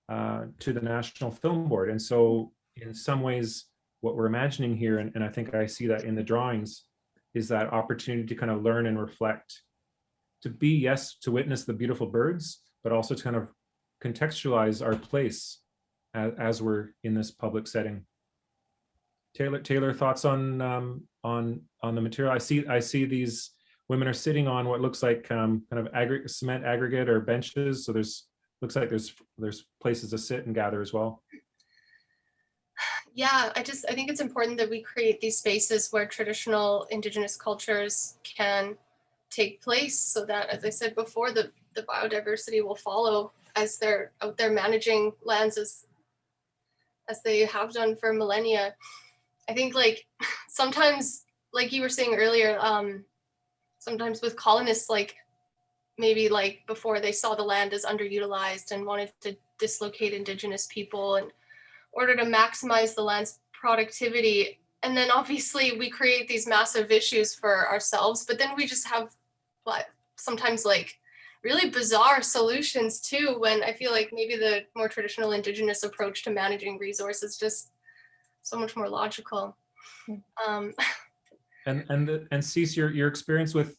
to the National Film Board. And so in some ways, what we're imagining here, and I think I see that in the drawings, is that opportunity to kind of learn and reflect, to be, yes, to witness the beautiful birds, but also to kind of contextualize our place as we're in this public setting. Taylor, thoughts on the material? I see these women are sitting on what looks like kind of cement aggregate or benches. So looks like there's places to sit and gather as well. Yeah, I think it's important that we create these spaces where traditional Indigenous cultures can take place, so that, as I said before, the biodiversity will follow as they're out there managing lands as they have done for millennia. I think like sometimes, like you were saying earlier, sometimes with colonists, like maybe like before they saw the land as underutilized and wanted to dislocate Indigenous people in order to maximize the land's productivity. And then obviously we create these massive issues for ourselves, but then we just have but sometimes like really bizarre solutions too, when I feel like maybe the more traditional indigenous approach to managing resources just so much more logical. And Cease, your experience with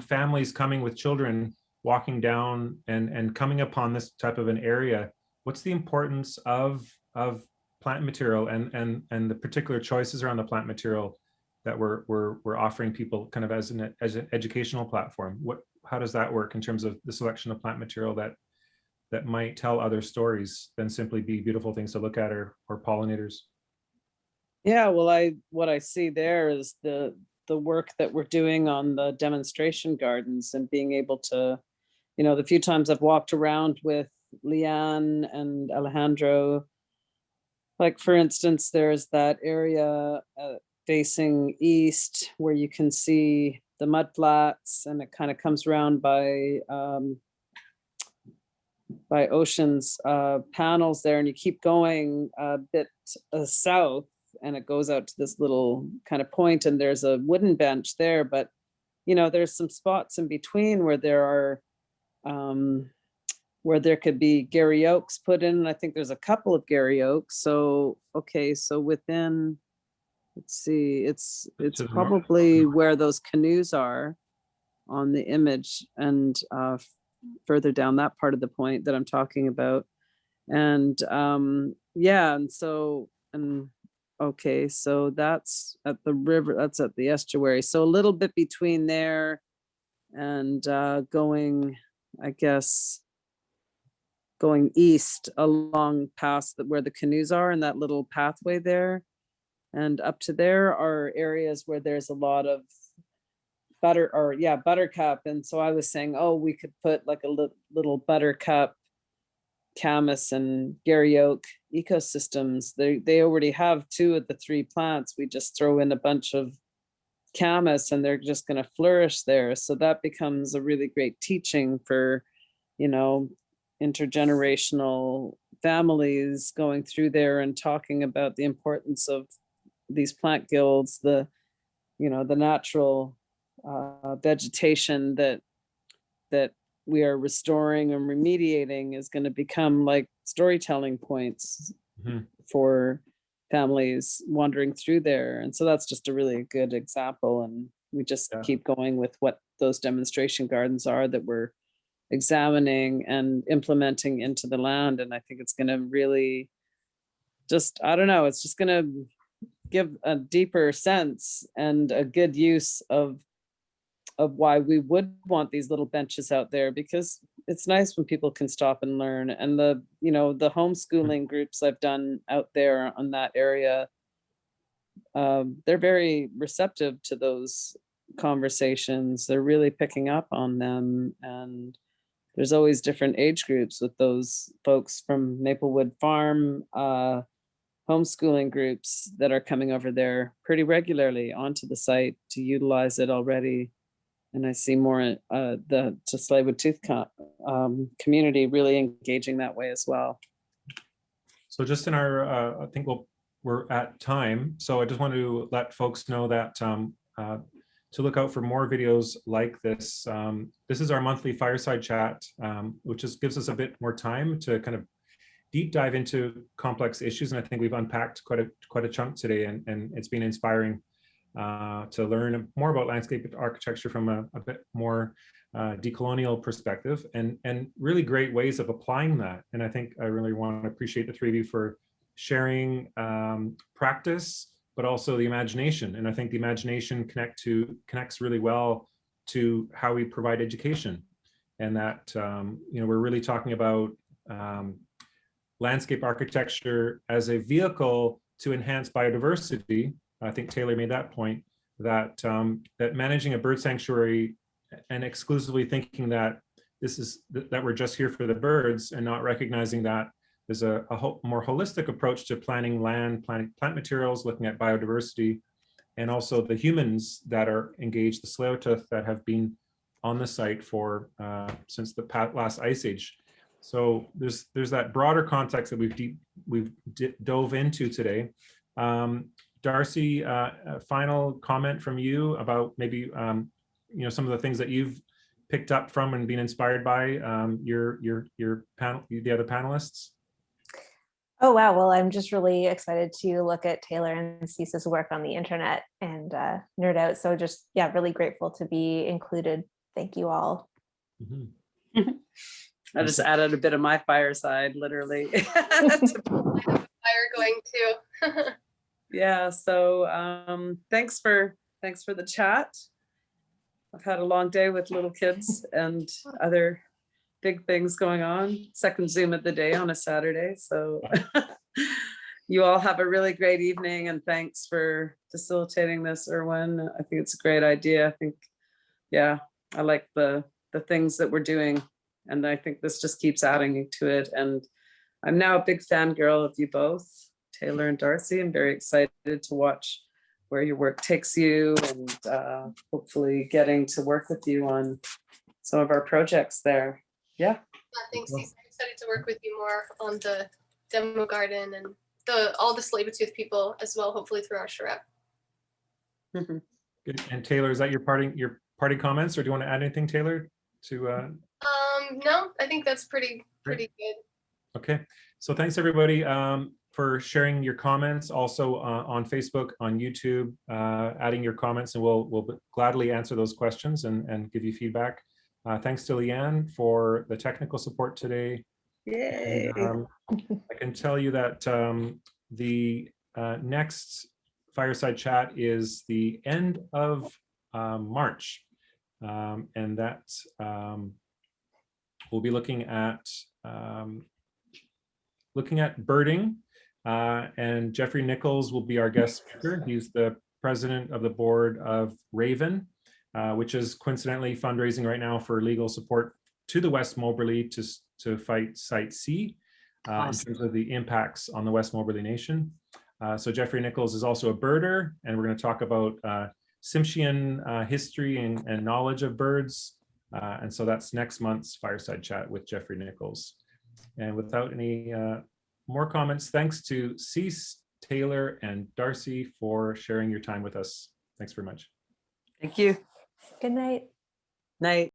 families coming with children, walking down and coming upon this type of an area, what's the importance of plant material and the particular choices around the plant material that we're offering people kind of as an educational platform? How does that work in terms of the selection of plant material that might tell other stories than simply be beautiful things to look at or pollinators? Yeah, well, what I see there is the work that we're doing on the demonstration gardens and being able to, the few times I've walked around with Leanne and Alejandro, like for instance, there's that area facing east where you can see the mud flats, and it kind of comes around by Ocean's panels there, and you keep going a bit south, and it goes out to this little kind of point, and there's a wooden bench there, but there's some spots in between where there are where there could be Gary Oaks put in, and I think there's a couple of Gary Oaks. So okay, so within, let's see, it's probably where those canoes are on the image, and further down that part of the point that I'm talking about. And yeah, okay, so that's at the river, that's at the estuary. So a little bit between there and going, I guess, going east along past where the canoes are and that little pathway there. And up to there are areas where there's a lot of buttercup. And so I was saying, oh, we could put like a little buttercup, camas and Gary Oak ecosystems. They already have 2 of the 3 plants. We just throw in a bunch of camas and they're just going to flourish there. So that becomes a really great teaching for, intergenerational families going through there and talking about the importance of these plant guilds, the natural vegetation that we are restoring and remediating is going to become like storytelling points for families wandering through there. And so that's just a really good example. And we just keep going with what those demonstration gardens are that we're examining and implementing into the land. And I think it's going to really just, I don't know, it's just going to give a deeper sense and a good use of why we would want these little benches out there, because it's nice when people can stop and learn. And the homeschooling groups I've done out there on that area, they're very receptive to those conversations. They're really picking up on them. And there's always different age groups with those folks from Maplewood Farm, homeschooling groups that are coming over there pretty regularly onto the site to utilize it already. And I see more the Tsleil-Waututh Tooth community really engaging that way as well. So just in our, I think we're at time. So I just want to let folks know that to look out for more videos like this. This is our monthly Fireside Chat, which just gives us a bit more time to kind of deep dive into complex issues. And I think we've unpacked quite a chunk today, and it's been inspiring to learn more about landscape architecture from a bit more decolonial perspective, and really great ways of applying that. And I think I really want to appreciate the 3 of you for sharing practice, but also the imagination. And I think the imagination connects really well to how we provide education, and that we're really talking about landscape architecture as a vehicle to enhance biodiversity. I think Taylor made that point, that that managing a bird sanctuary and exclusively thinking that that we're just here for the birds, and not recognizing that there's a more holistic approach to planning land, planting plant materials, looking at biodiversity, and also the humans that are engaged, the Tsleil-Waututh that have been on the site for since the last ice age. So there's that broader context that we've dove into today. D'Arcy, a final comment from you about maybe some of the things that you've picked up from and been inspired by your panel, the other panelists? Oh, wow. Well, I'm just really excited to look at Taylor and Cease's work on the internet and nerd out. So just, yeah, really grateful to be included. Thank you all. Mm-hmm. I just added a bit of my fireside, literally. Fire going too. Yeah, so thanks for the chat. I've had a long day with little kids and other big things going on. Second Zoom of the day on a Saturday. So you all have a really great evening, and thanks for facilitating this, Irwin. I think it's a great idea. I think, yeah, I like the things that we're doing, and I think this just keeps adding to it. And I'm now a big fangirl of you both, Taylor and D'Arcy. I'm very excited to watch where your work takes you, and hopefully getting to work with you on some of our projects there. Yeah. Thanks, Cece. I'm excited to work with you more on the demo garden and all the Tsleil-Waututh people as well, hopefully through our charrette. Mhm. Good. And Taylor, is that your parting comments, or do you want to add anything, Taylor? No, I think that's pretty good. Okay, so thanks everybody for sharing your comments, also on Facebook, on YouTube, adding your comments, and we'll gladly answer those questions and give you feedback. Thanks to Leanne for the technical support today. Yay. And, I can tell you that the next Fireside Chat is the end of March, and that we'll be looking at birding, and Jeffrey Nichols will be our guest speaker. He's the president of the board of Raven, which is coincidentally fundraising right now for legal support to the West Moberly to fight Site C in terms of the impacts on the West Moberly Nation. So Jeffrey Nichols is also a birder, and we're going to talk about Tsimshian history and knowledge of birds. And so that's next month's Fireside Chat with Jeffrey Nichols. And without any more comments, thanks to Cease, Taylor, and D'Arcy for sharing your time with us. Thanks very much. Thank you. Good night. Night.